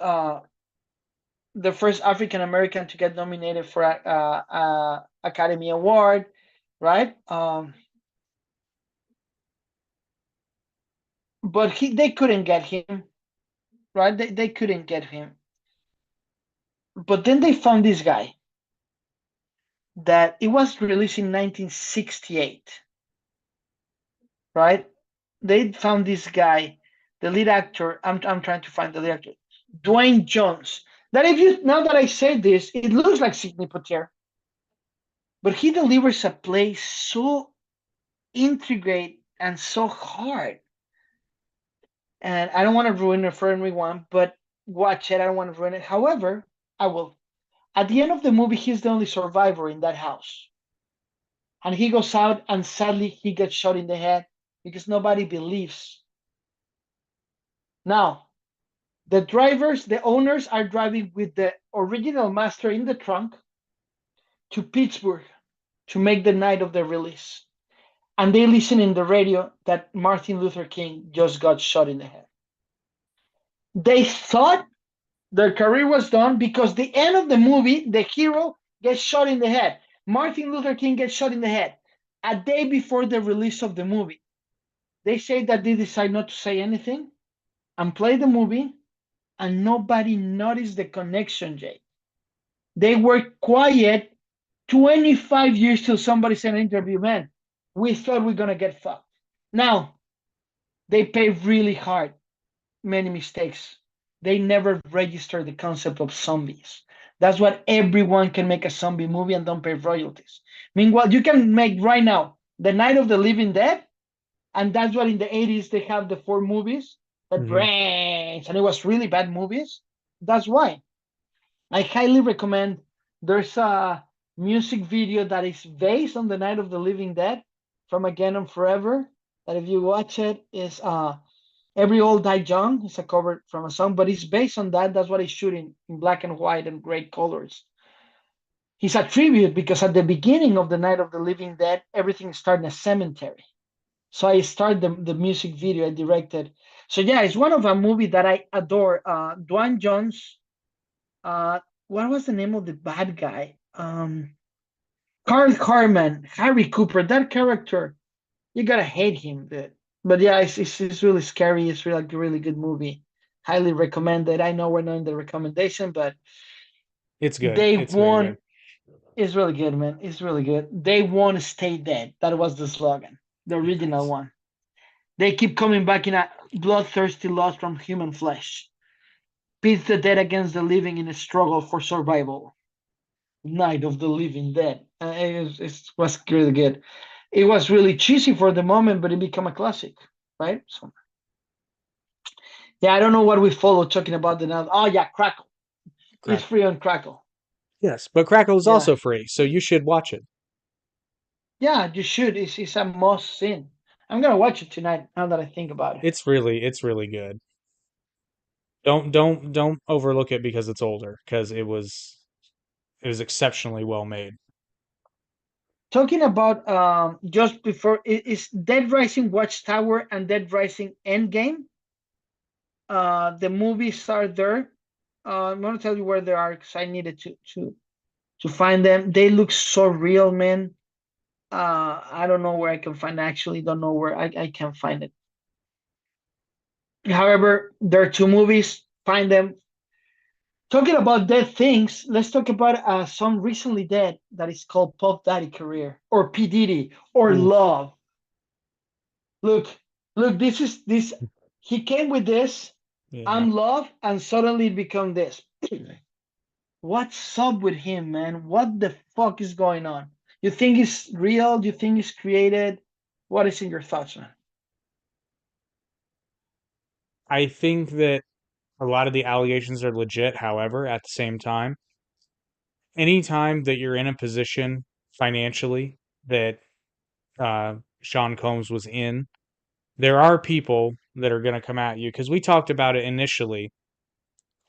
the first African American to get nominated for a Academy Award, right? But they couldn't get him, right? They couldn't get him. But then they found this guy that it was released in 1968, right? They found this guy, the lead actor. I'm trying to find the lead actor, Dwayne Jones. That if you now that I say this, it looks like Sidney Poitier, but he delivers a play so integrate and so hard. And I don't want to ruin it for everyone, but watch it. I don't want to ruin it. However, I will. At the end of the movie, he's the only survivor in that house. And he goes out and sadly he gets shot in the head because nobody believes. Now, the drivers, the owners are driving with the original master in the trunk to Pittsburgh to make the night of the release. And they listen in the radio that Martin Luther King just got shot in the head. They thought their career was done because the end of the movie, the hero gets shot in the head. Martin Luther King gets shot in the head a day before the release of the movie. They say that they decide not to say anything and play the movie, and nobody noticed the connection, Jay. They were quiet 25 years till somebody said in an interview, man, we thought we are going to get fucked. Now, they pay really hard, many mistakes. They never register the concept of zombies. That's what everyone can make a zombie movie and don't pay royalties. Meanwhile, you can make right now The Night of the Living Dead, and that's what in the 80s they have the 4 movies that brains, and it was really bad movies. That's why. I highly recommend. There's a music video that is based on The Night of the Living Dead from Again and Forever. That if you watch it, is Every Old Die Young. It's a cover from a song, but it's based on that. That's what he's shooting in black and white and great colors. It's a tribute because at the beginning of The Night of the Living Dead, everything started in a cemetery. So I started the music video I directed. So yeah, it's one of a movie that I adore. Dwayne Jones. What was the name of the bad guy? Carl Carman, Harry Cooper. That character, you gotta hate him. But yeah, it's really scary. It's really like a really good movie. Highly recommended. I know we're not in the recommendation, but It's good. they It's very won. good. It's really good, man. It's really good. They won't stay dead. That was the slogan, the original one. They keep coming back in a bloodthirsty lust from human flesh. Pits the dead against the living in a struggle for survival. Night of the Living Dead. It was really good. It was really cheesy for the moment, but it became a classic, right? So yeah, I don't know what we follow talking about the now. Oh yeah, Crackle. It's Crackle. free on Crackle. Yes, but Crackle is Yeah, also free, so you should watch it. yeah, you should. It's a must sin. I'm gonna watch it tonight. Now that I think about it. It's really good. Don't overlook it because it's older, because it was exceptionally well made. Talking about just before is Dead Rising Watchtower and Dead Rising Endgame. The movies are there. I'm gonna tell you where they are because I needed to find them. They look so real, man. I don't know where I can find. I actually don't know where I can find it. However, there are 2 movies. Find them. Talking about dead things, let's talk about a song recently dead that is called Puff Daddy Career or P Diddy or Oof. Love. Look, look. This is this. He came with this. Yeah. I'm Love, and suddenly it become this. What's up with him, man? What the fuck is going on? You think it's real? Do you think it's created? What is in your thoughts, man? I think that a lot of the allegations are legit, however, at the same time, anytime that you're in a position financially that Sean Combs was in, there are people that are going to come at you because we talked about it initially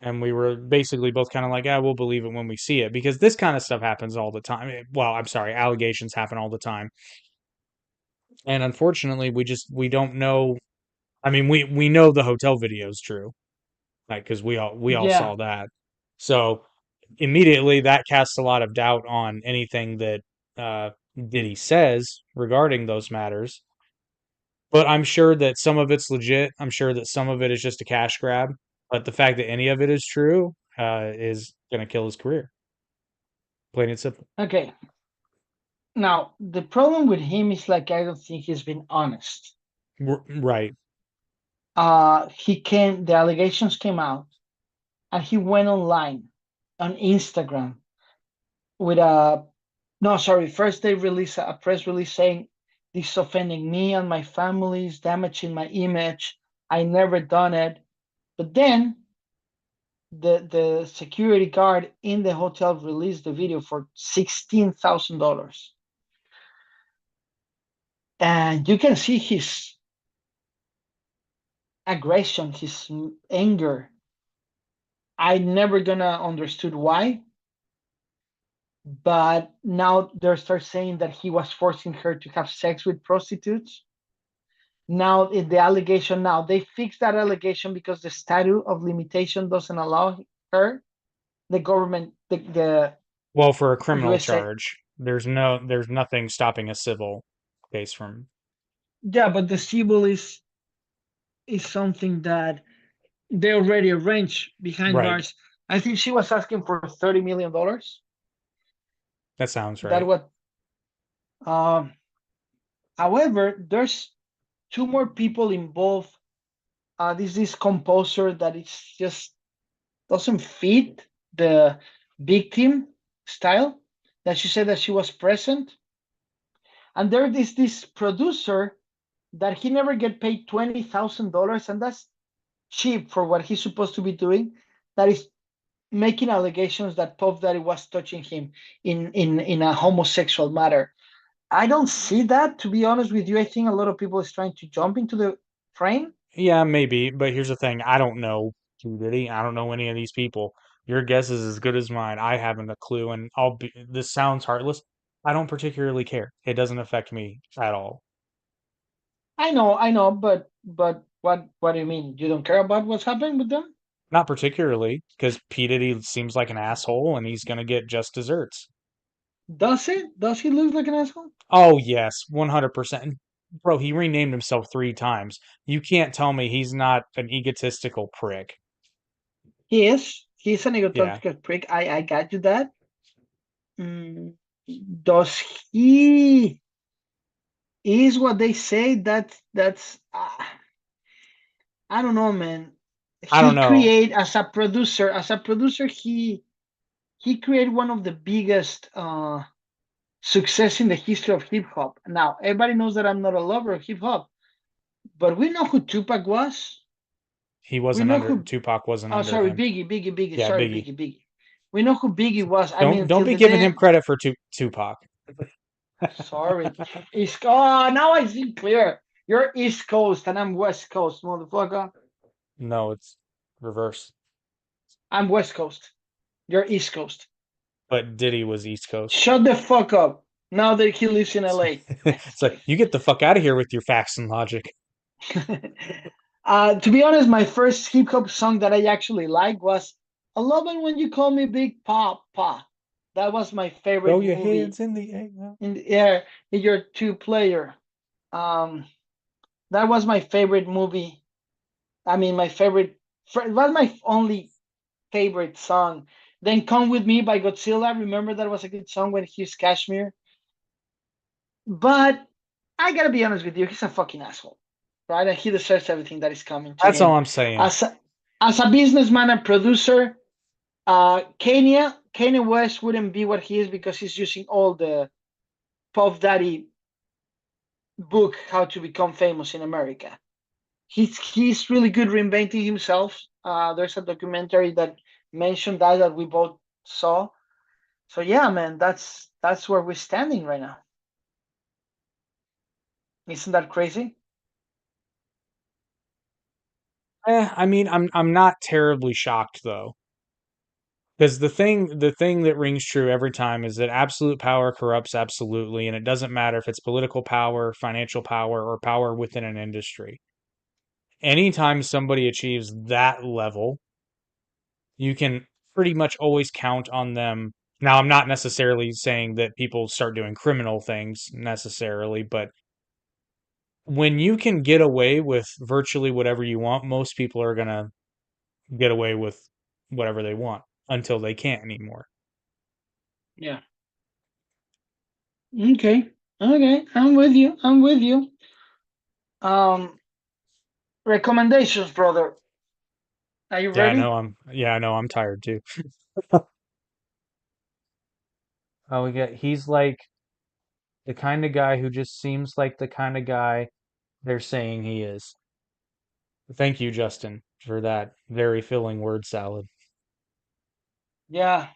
and we were basically both kind of like, we'll believe it when we see it because this kind of stuff happens all the time. Well, I'm sorry, allegations happen all the time. And unfortunately, we don't know. I mean, we know the hotel video is true, like because we all Yeah, saw that. So immediately that casts a lot of doubt on anything that Diddy says regarding those matters. But I'm sure that some of it's legit. I'm sure that some of it is just a cash grab. But the fact that any of it is true is going to kill his career. Plain and simple. Okay. Now, the problem with him is like I don't think he's been honest. Right. The allegations came out, and he went online on Instagram with a no, sorry. First, they released a press release saying this is offending me and my family, is damaging my image. I never done it. But then the security guard in the hotel released the video for $16,000, and you can see his aggression, his anger. I never gonna understood why, but now they start saying that he was forcing her to have sex with prostitutes. Now the allegation, now they fixed that allegation because the statute of limitation doesn't allow her. The government, the Well, for a criminal USA. charge, there's nothing stopping a civil case from. Yeah, but the civil is something that they already arranged behind Right. bars. I think she was asking for $30 million. That sounds That right. what um however, there's two more people involved. This composer that is just doesn't fit the victim style, that she said that she was present. And there is this producer that he never get paid $20,000, and that's cheap for what he's supposed to be doing. That is making allegations that Puff Daddy was touching him in a homosexual matter. I don't see that, to be honest with you. I think a lot of people is trying to jump into the train. Yeah, maybe, but here's the thing. I don't know P. Diddy. I don't know any of these people. Your guess is as good as mine. I haven't a clue, and this sounds heartless. I don't particularly care. It doesn't affect me at all. I know, but what do you mean? You don't care about what's happening with them? Not particularly, because P. Diddy seems like an asshole and he's gonna get just desserts. Does it? Does he look like an asshole? Oh, yes, 100%. Bro, he renamed himself 3 times. You can't tell me he's not an egotistical prick. He is. He's an Yeah. egotistical prick. I got you that. Mm, does he is what they say? That's I don't know, man. I don't He know. create as a producer, he created one of the biggest success in the history of hip hop. Now, everybody knows that I'm not a lover of hip hop, but we know who Tupac was. He We wasn't know under, who. Tupac wasn't Oh, under sorry, him. Biggie. Yeah, Sorry, Biggie. Biggie. We know who Biggie was. I mean, Don't until be the giving him day. credit for Tupac. Sorry, oh, now I see clear. You're East Coast and I'm West Coast, motherfucker. No, it's reverse. I'm West Coast. You're East Coast. But Diddy was East Coast. Shut the fuck up. Now that he lives in LA. It's like, you get the fuck out of here with your facts and logic. To be honest, my first hip hop song that I actually liked was "I Love It When You Call Me Big Papa." That was my Throw favorite your movie hands in the air. in the air. In your two-player. Um, that was my favorite movie. I mean, it was my only favorite song. Then "Come With Me" by Godzilla. Remember that was a good song when he's Kashmir. But I gotta be honest with you, he's a fucking asshole, right? And he deserves everything that is coming to That's all him. I'm saying. As a businessman and producer, Kanye West wouldn't be what he is because he's using all the Puff Daddy book, How to Become Famous in America. He's really good reinventing himself. There's a documentary that mentioned that we both saw. So yeah, man, that's where we're standing right now. Isn't that crazy? I mean, I'm not terribly shocked though. Because the thing that rings true every time is that absolute power corrupts absolutely, and it doesn't matter if it's political power, financial power, or power within an industry. Anytime somebody achieves that level, you can pretty much always count on them. Now, I'm not necessarily saying that people start doing criminal things necessarily, but when you can get away with virtually whatever you want, most people are gonna get away with whatever they want until they can't anymore. Yeah. Okay. Okay. I'm with you. I'm with you. Um, recommendations, brother. Are you ready? I know I'm tired too. Oh, he's like the kind of guy who just seems like the kind of guy they're saying he is. Thank you, Justin, for that very filling word salad. Yeah.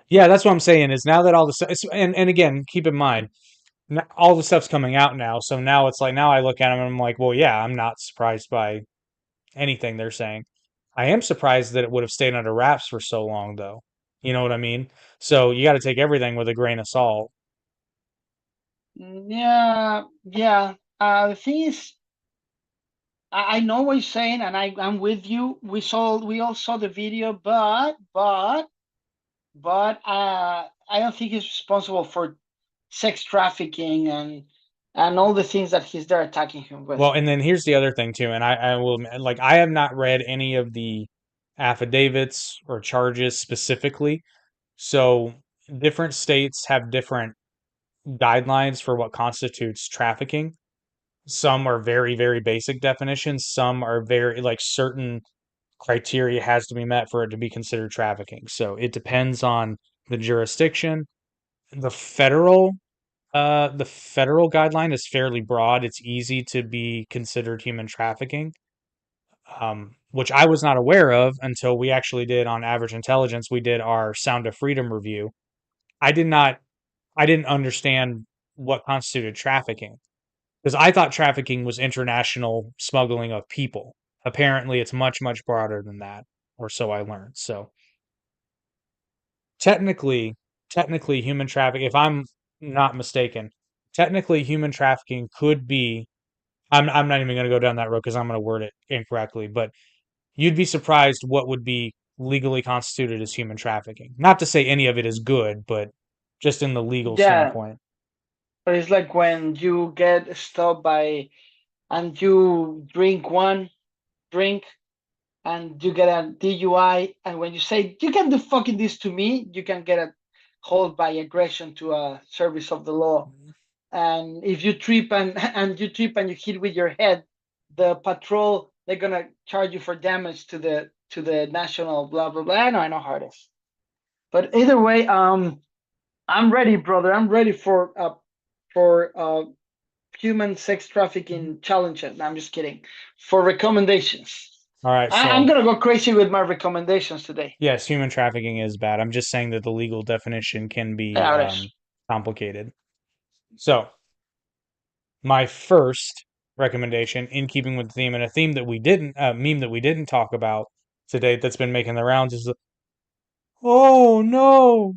Yeah, that's what I'm saying is now that all the stuff, and again, keep in mind, all the stuff's coming out now. So now it's like, now I look at them and I'm like, well, yeah, I'm not surprised by anything they're saying. I am surprised that it would have stayed under wraps for so long, though. You know what I mean? So you got to take everything with a grain of salt. Yeah. Yeah. The thing is, I know what you're saying, and I'm with you. We all saw the video, but I don't think he's responsible for sex trafficking and all the things that he's there attacking him with. Well, and then here's the other thing too, and I will admit, like, I have not read any of the affidavits or charges specifically. So different states have different guidelines for what constitutes trafficking. Some are very, very basic definitions. Some are very, like, certain criteria has to be met for it to be considered trafficking. So it depends on the jurisdiction. The federal the federal guideline is fairly broad. It's easy to be considered human trafficking, which I was not aware of until we actually did on Average Intelligence. We did our Sound of Freedom review. I did not, I didn't understand what constituted trafficking because I thought trafficking was international smuggling of people. Apparently, it's much, much broader than that, or so I learned. So technically, technically, human trafficking, if I'm not mistaken, technically, human trafficking could be. I'm not even going to go down that road because I'm going to word it incorrectly, but you'd be surprised what would be legally constituted as human trafficking. Not to say any of it is good, but just in the legal Yeah, standpoint. but it's like when you get stopped by and you drink one drink and you get a DUI, and when you say you can do fucking this to me, you can get a hold by aggression to a service of the law. And if you trip and and you trip and you hit with your head, the patrol they're gonna charge you for damage to the national blah blah blah. I know how it is. But either way, I'm ready, brother. I'm ready for human sex trafficking challenges. No, I'm just kidding. For recommendations. All right, I'm so gonna go crazy with my recommendations today. yes, human trafficking is bad. I'm just saying that the legal definition can be Yeah, it is. complicated. So, my first recommendation, in keeping with the theme, and a theme that we didn't, meme that we didn't talk about today that's been making the rounds is the, oh no,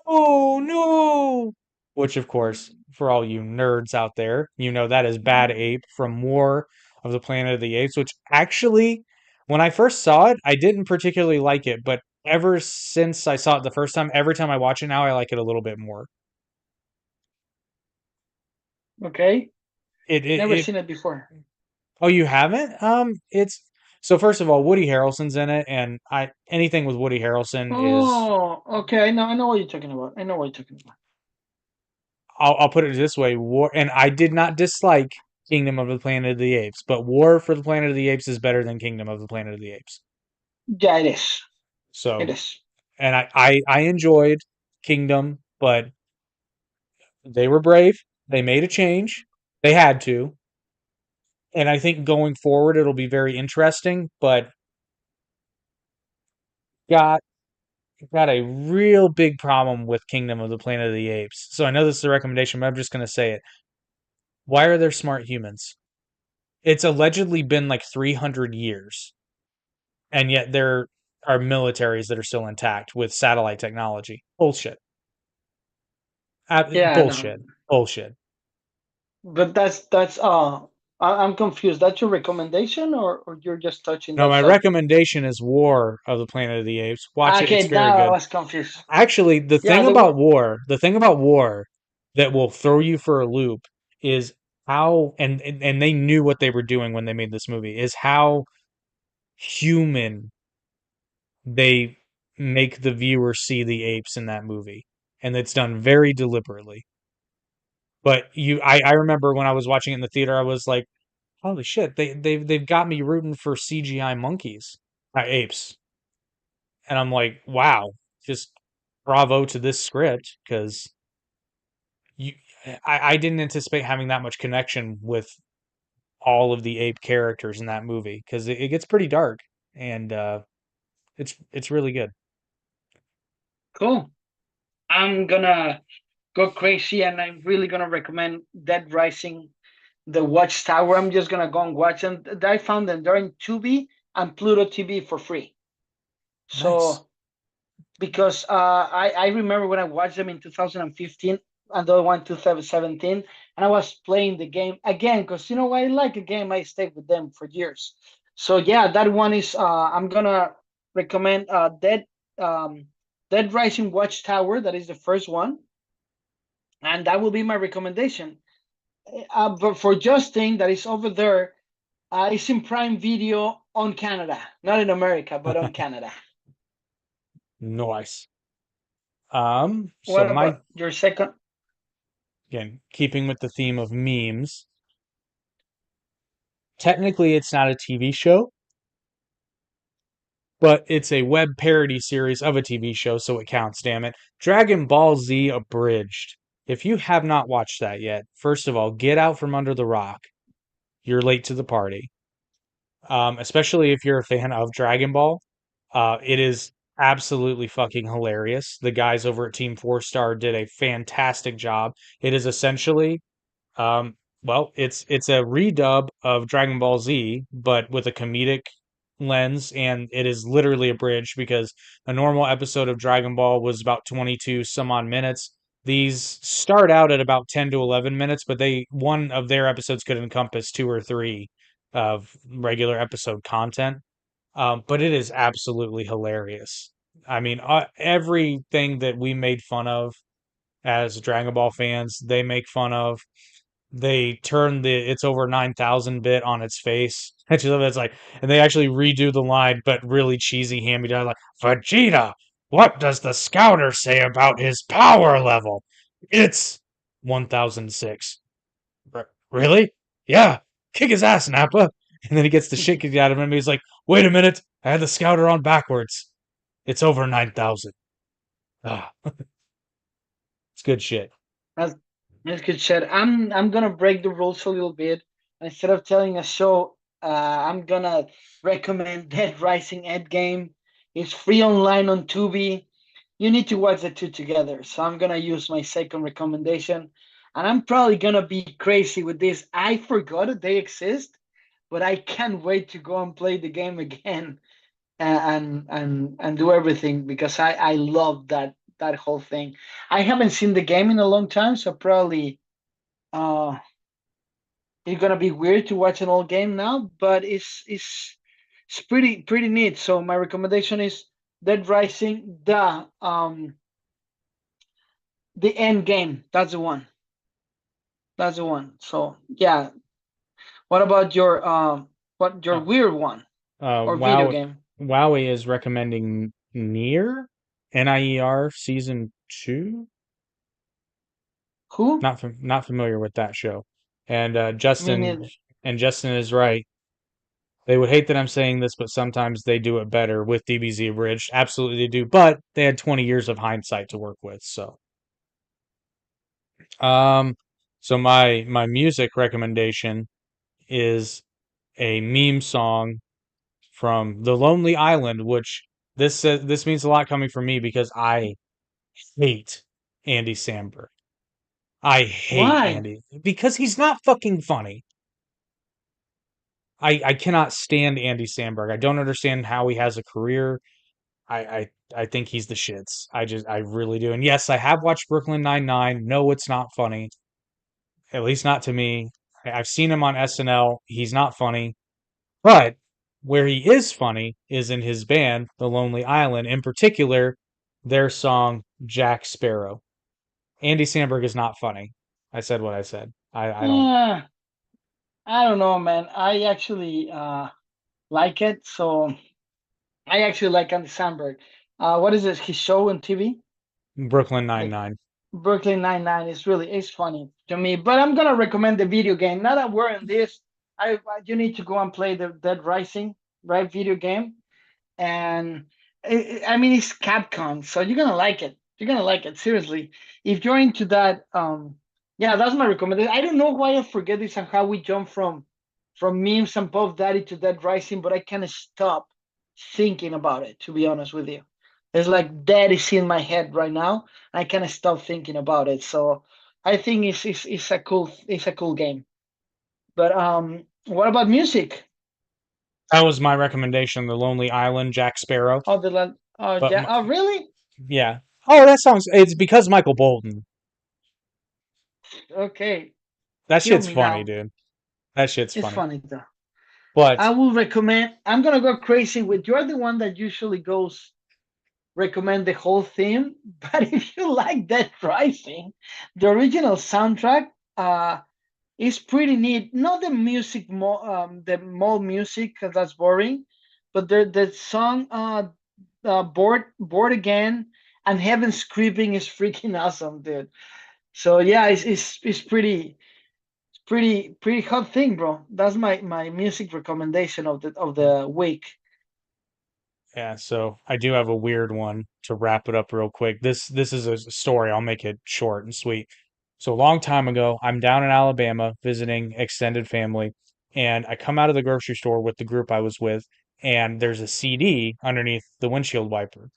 oh no, which of course, for all you nerds out there, you know that is Bad Ape from War of the Planet of the Apes, which actually, when I first saw it, I didn't particularly like it, but ever since I saw it the first time, every time I watch it now, I like it a little bit more. Okay. Never It seen it before. Oh, you haven't? It's so first of all, Woody Harrelson's in it, and I anything with Woody Harrelson is Oh, okay. I know what you're talking about. I know what you're talking about. I'll put it this way, War, and I did not dislike Kingdom of the Planet of the Apes, but War for the Planet of the Apes is better than Kingdom of the Planet of the Apes. Yeah, it is. It So, is. and I enjoyed Kingdom, but they were brave. They made a change. They had to. And I think going forward it'll be very interesting, but got got a real big problem with Kingdom of the Planet of the Apes. So I know this is a recommendation, but I'm just going to say it. Why are there smart humans? It's allegedly been like 300 years, and yet there are militaries that are still intact with satellite technology. Bullshit. Yeah, no. Bullshit. Bullshit. But that's I'm confused. That's your recommendation or you're just touching No, that my subject? recommendation is War of the Planet of the Apes. Watch it. It's Okay, very now I good. was confused. Actually, Yeah, the word. the thing about War that will throw you for a loop is how, and they knew what they were doing when they made this movie, is how human they make the viewer see the apes in that movie. And it's done very deliberately. But I remember when I was watching it in the theater, I was like, holy shit, they've got me rooting for CGI monkeys, apes. And I'm like, wow, just bravo to this script, because you I didn't anticipate having that much connection with all of the ape characters in that movie, because it gets pretty dark, and it's really good. Cool. I'm gonna go crazy, and I'm really gonna recommend Dead Rising, the Watchtower. I'm just gonna go and watch them. I found them. They're in Tubi and Pluto TV for free. Nice. So because I remember when I watched them in 2015 and the other one 2017, and I was playing the game again because you know I like a game, I stayed with them for years. So yeah, that one is I'm gonna recommend um, Dead Rising Watchtower. That is the first one, and that will be my recommendation. But for Justin, that is over there, it's in Prime Video on Canada, not in America, but on Canada. Nice. So What my about your second? again, keeping with the theme of memes, technically it's not a TV show, but it's a web parody series of a TV show, so it counts, damn it. Dragon Ball Z Abridged. If you have not watched that yet, first of all, get out from under the rock. You're late to the party. Especially if you're a fan of Dragon Ball. It is absolutely fucking hilarious. The guys over at Team Four Star did a fantastic job. It is essentially um, well, it's a redub of Dragon Ball Z, but with a comedic lens, and it is literally abridged because a normal episode of Dragon Ball was about 22 some odd minutes. These start out at about 10 to 11 minutes, but they one of their episodes could encompass two or three of regular episode content. But it is absolutely hilarious. I mean, everything that we made fun of as Dragon Ball fans, they make fun of. They turn the "it's over 9,000" bit on its face. I just love it. It's like, and they actually redo the line, but really cheesy, hand me down, like, Vegeta, what does the scouter say about his power level? It's 1006. Really? Yeah. Kick his ass, Nappa. And then he gets the shit kicked out of him. He's like, wait a minute. I had the scouter on backwards. It's over 9,000. Ah, it's good shit. That's, that's good shit. I'm gonna break the rules a little bit. Instead of telling a show, I'm gonna recommend Dead Rising Endgame. It's free online on Tubi. You need to watch the two together. So I'm gonna use my second recommendation, and I'm probably gonna be crazy with this. I forgot that they exist, but I can't wait to go and play the game again and do everything because I love that whole thing. I haven't seen the game in a long time, so probably uh it's gonna be weird to watch an old game now, but it's pretty neat. So my recommendation is Dead Rising, the end game. That's the one. That's the one. So yeah. What about your Uh, weird one or video Wow, game? Wowie is recommending Nier, Nier season two. Who? Not familiar with that show. And Me neither. Justin is right. They would hate that I'm saying this, but sometimes they do it better with DBZ Abridged. Absolutely they do, but they had 20 years of hindsight to work with. Um, so my music recommendation is a meme song from The Lonely Island, which this means a lot coming from me because I hate Andy Samberg. I hate Why? Andy because he's not fucking funny. I cannot stand Andy Samberg. I don't understand how he has a career. I think he's the shits. I really do. And yes, I have watched Brooklyn Nine-Nine. No, it's not funny. At least not to me. I've seen him on SNL. He's not funny. But where he is funny is in his band, The Lonely Island, in particular, their song Jack Sparrow. Andy Samberg is not funny. I said what I said. I don't. Uh, I don't know, man. I actually like it. So I actually like Andy Samberg. What is it? His show on TV, Brooklyn like Nine-Nine. Brooklyn Nine-Nine, is really is funny to me. But I'm gonna recommend the video game. Now that we're in this, you need to go and play the Dead Rising, right? Video game. And I mean, it's Capcom, so you're gonna like it. You're gonna like it, seriously. If you're into that, yeah, that's my recommendation. I don't know why I forget this and how we jump from memes and Puff Daddy to Dead Rising, but I can't stop thinking about it. To be honest with you, it's like that is in my head right now. I can't stop thinking about it. So I think it's a cool game. But what about music? That was my recommendation, The Lonely Island, Jack Sparrow. Oh, oh But yeah, oh really? yeah. Oh, that song's it's because Michael Bolton. Okay, That kill shit's me funny, now. dude. That shit's It's funny. funny though. But I will recommend. I'm gonna go crazy with. You're the one that usually goes recommend the whole theme, but if you like Dead Rising, the original soundtrack is pretty neat. Not the music, the mall music, because that's boring, but the song bored again and Heaven's Creeping is freaking awesome, dude. So yeah, it's pretty hot thing, bro. That's my music recommendation of the week. yeah, so I do have a weird one to wrap it up real quick. This is a story. I'll make it short and sweet. So a long time ago, I'm down in Alabama visiting extended family, and I come out of the grocery store with the group I was with, and there's a CD underneath the windshield wiper.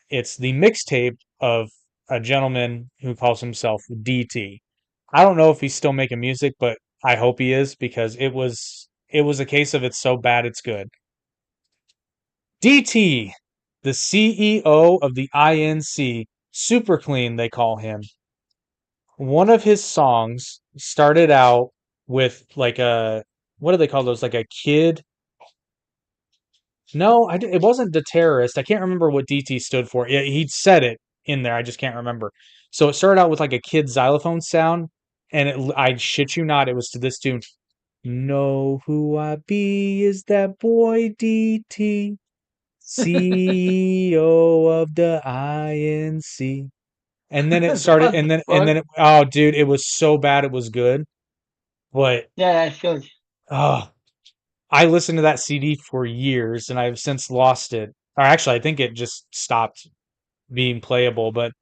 It's the mixtape of a gentleman who calls himself DT. I don't know if he's still making music, but I hope he is because it was a case of it's so bad it's good. DT, the CEO of the INC, super clean they call him. One of his songs started out with like a what do they call those? Like a kid. No, it wasn't the terrorist. I can't remember what DT stood for. Yeah, he said it in there. I just can't remember. So it started out with like a kid xylophone sound, and I shit you not, it was to this tune. Know who I be is that boy DT, CEO of the INC. And then it started, What the fuck? oh, dude, it was so bad it was good. But Yeah, I feel you. oh, I listened to that CD for years, and I've since lost it. Or actually, I think it just stopped being playable. But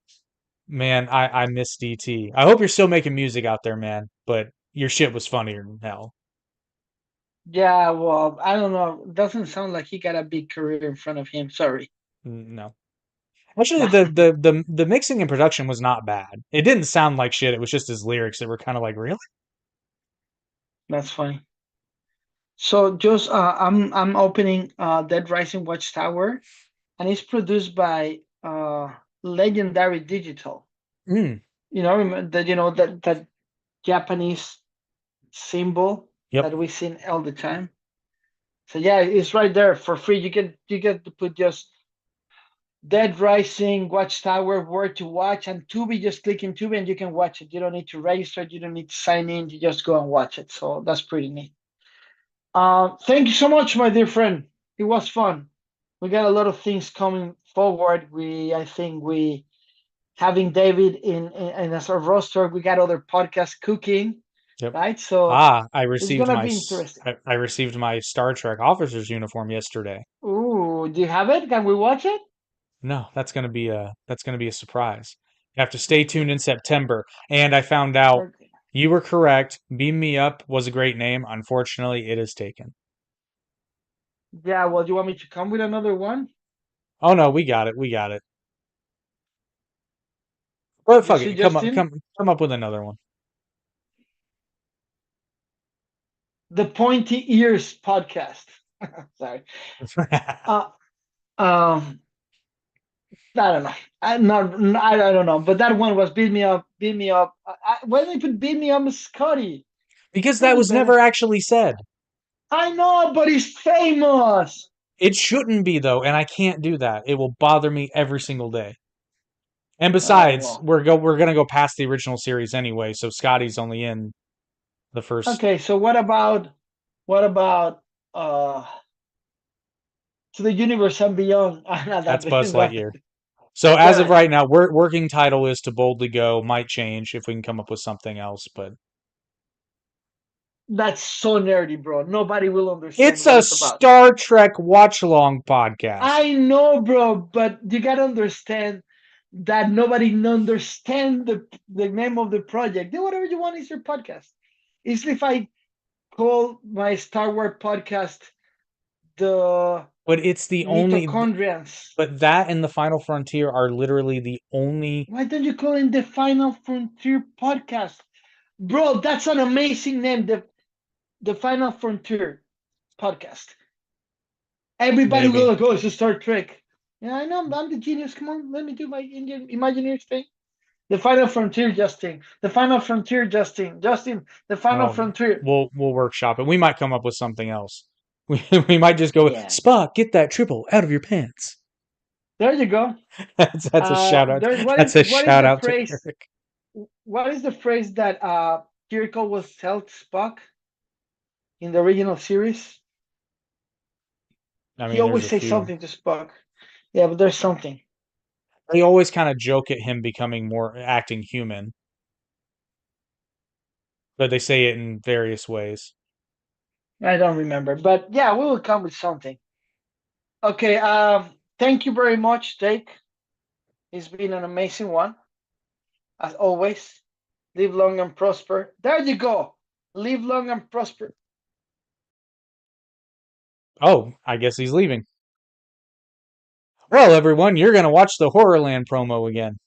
man, I miss DT. I hope you're still making music out there, man. But your shit was funnier than hell. Yeah, well, I don't know. Doesn't sound like he got a big career in front of him. Sorry. No. Actually, No, the mixing and production was not bad. It didn't sound like shit. It was just his lyrics that were kind of like, really? that's funny. So just I'm opening Dead Rising Watchtower, and it's produced by Legendary Digital. Mm, That Japanese symbol yep. that we seen all the time. So yeah, it's right there for free. You get to put just Dead Rising, Watchtower, where to watch, and Tubi. Just click in Tubi and you can watch it. You don't need to register. You don't need to sign in. You just go and watch it. So that's pretty neat. Thank you so much, my dear friend. It was fun. We got a lot of things coming forward. I think we having David in as our roster. We got other podcasts cooking, Yep. right? So Ah, it's gonna be interesting. I received my Star Trek officer's uniform yesterday. Ooh, do you have it? Can we watch it? No, that's gonna be a surprise. You have to stay tuned in September. And I found out Okay. you were correct. Beam Me Up was a great name. Unfortunately, it is taken. Yeah. Well, do you want me to come with another one? Oh no, we got it. We got it. But You fuck see, it. Come up, Justin, come up with another one. the Pointy Ears podcast. Sorry. Uh, um, I don't know. I don't know. But that one was beat me up, beat me up. Why did they put beat me up, Scotty? Because that Doesn't was better. never actually said. I know, but he's famous. It shouldn't be though, and I can't do that. It will bother me every single day. And Oh besides, well. we're gonna go past the original series anyway, so Scotty's only in the first. Okay, so what about uh to the universe and beyond. That's Buzz Lightyear. So as of Yeah. right now, working title is To Boldly Go. Might change if we can come up with something else, but That's so nerdy, bro. Nobody will understand it's what a it's about. Star Trek watch-along podcast. I know, bro, but you gotta understand that nobody understand the name of the project. Do whatever you want. It's your podcast. It's if I call my Star Wars podcast the But it's the only. mitochondrians. But that and the Final Frontier are literally the only. Why don't you call it the Final Frontier podcast, bro? That's an amazing name. The Final Frontier podcast. Everybody Maybe. will like, oh, it's a Star Trek. Yeah, I know. I'm the genius. Come on, let me do my Indian Imagineers thing. The Final Frontier, Justin. The Final Frontier, Justin. Justin, the Final Frontier. We'll workshop it. We might come up with something else. We might just go, Yeah. Spock, get that triple out of your pants. There you go. That's a shout out. That's a shout out to Eric. What is the phrase that Kirk was tell to Spock in the original series? I mean, He always there's a says few. something to Spock. Yeah, but there's something. They always kind of joke at him becoming more acting human, but they say it in various ways. I don't remember, but yeah, we will come with something. Okay. Thank you very much, Jake. It's been an amazing one, as always. Live long and prosper. There you go. Live long and prosper. Oh, I guess he's leaving. Well, everyone, you're going to watch the Horrorland promo again.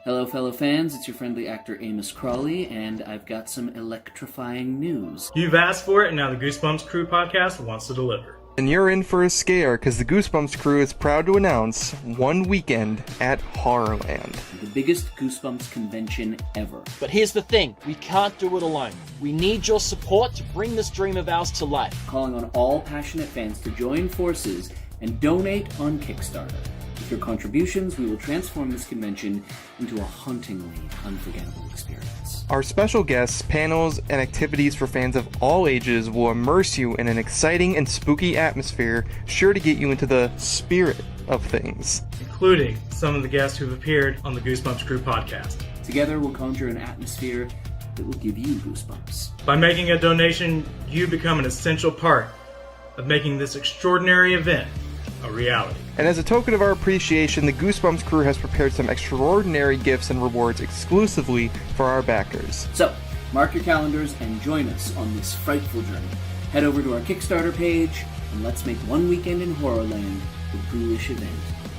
Hello, fellow fans. It's your friendly actor Amos Crawley, and I've got some electrifying news. You've asked for it, and now the Goosebumps Crew podcast wants to deliver. And you're in for a scare, because the Goosebumps crew is proud to announce one weekend at Horrorland. The biggest Goosebumps convention ever. But here's the thing, we can't do it alone. We need your support to bring this dream of ours to life. Calling on all passionate fans to join forces and donate on Kickstarter. With your contributions, we will transform this convention into a hauntingly unforgettable experience. Our special guests, panels, and activities for fans of all ages will immerse you in an exciting and spooky atmosphere, sure to get you into the spirit of things. Including some of the guests who've appeared on the Goosebumps Crew podcast. Together, we'll conjure an atmosphere that will give you goosebumps. By making a donation, you become an essential part of making this extraordinary event a reality. And as a token of our appreciation, the Goosebumps crew has prepared some extraordinary gifts and rewards exclusively for our backers. So, mark your calendars and join us on this frightful journey. Head over to our Kickstarter page, and let's make one weekend in Horrorland the ghoulish event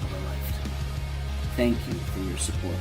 of a lifetime. Thank you for your support.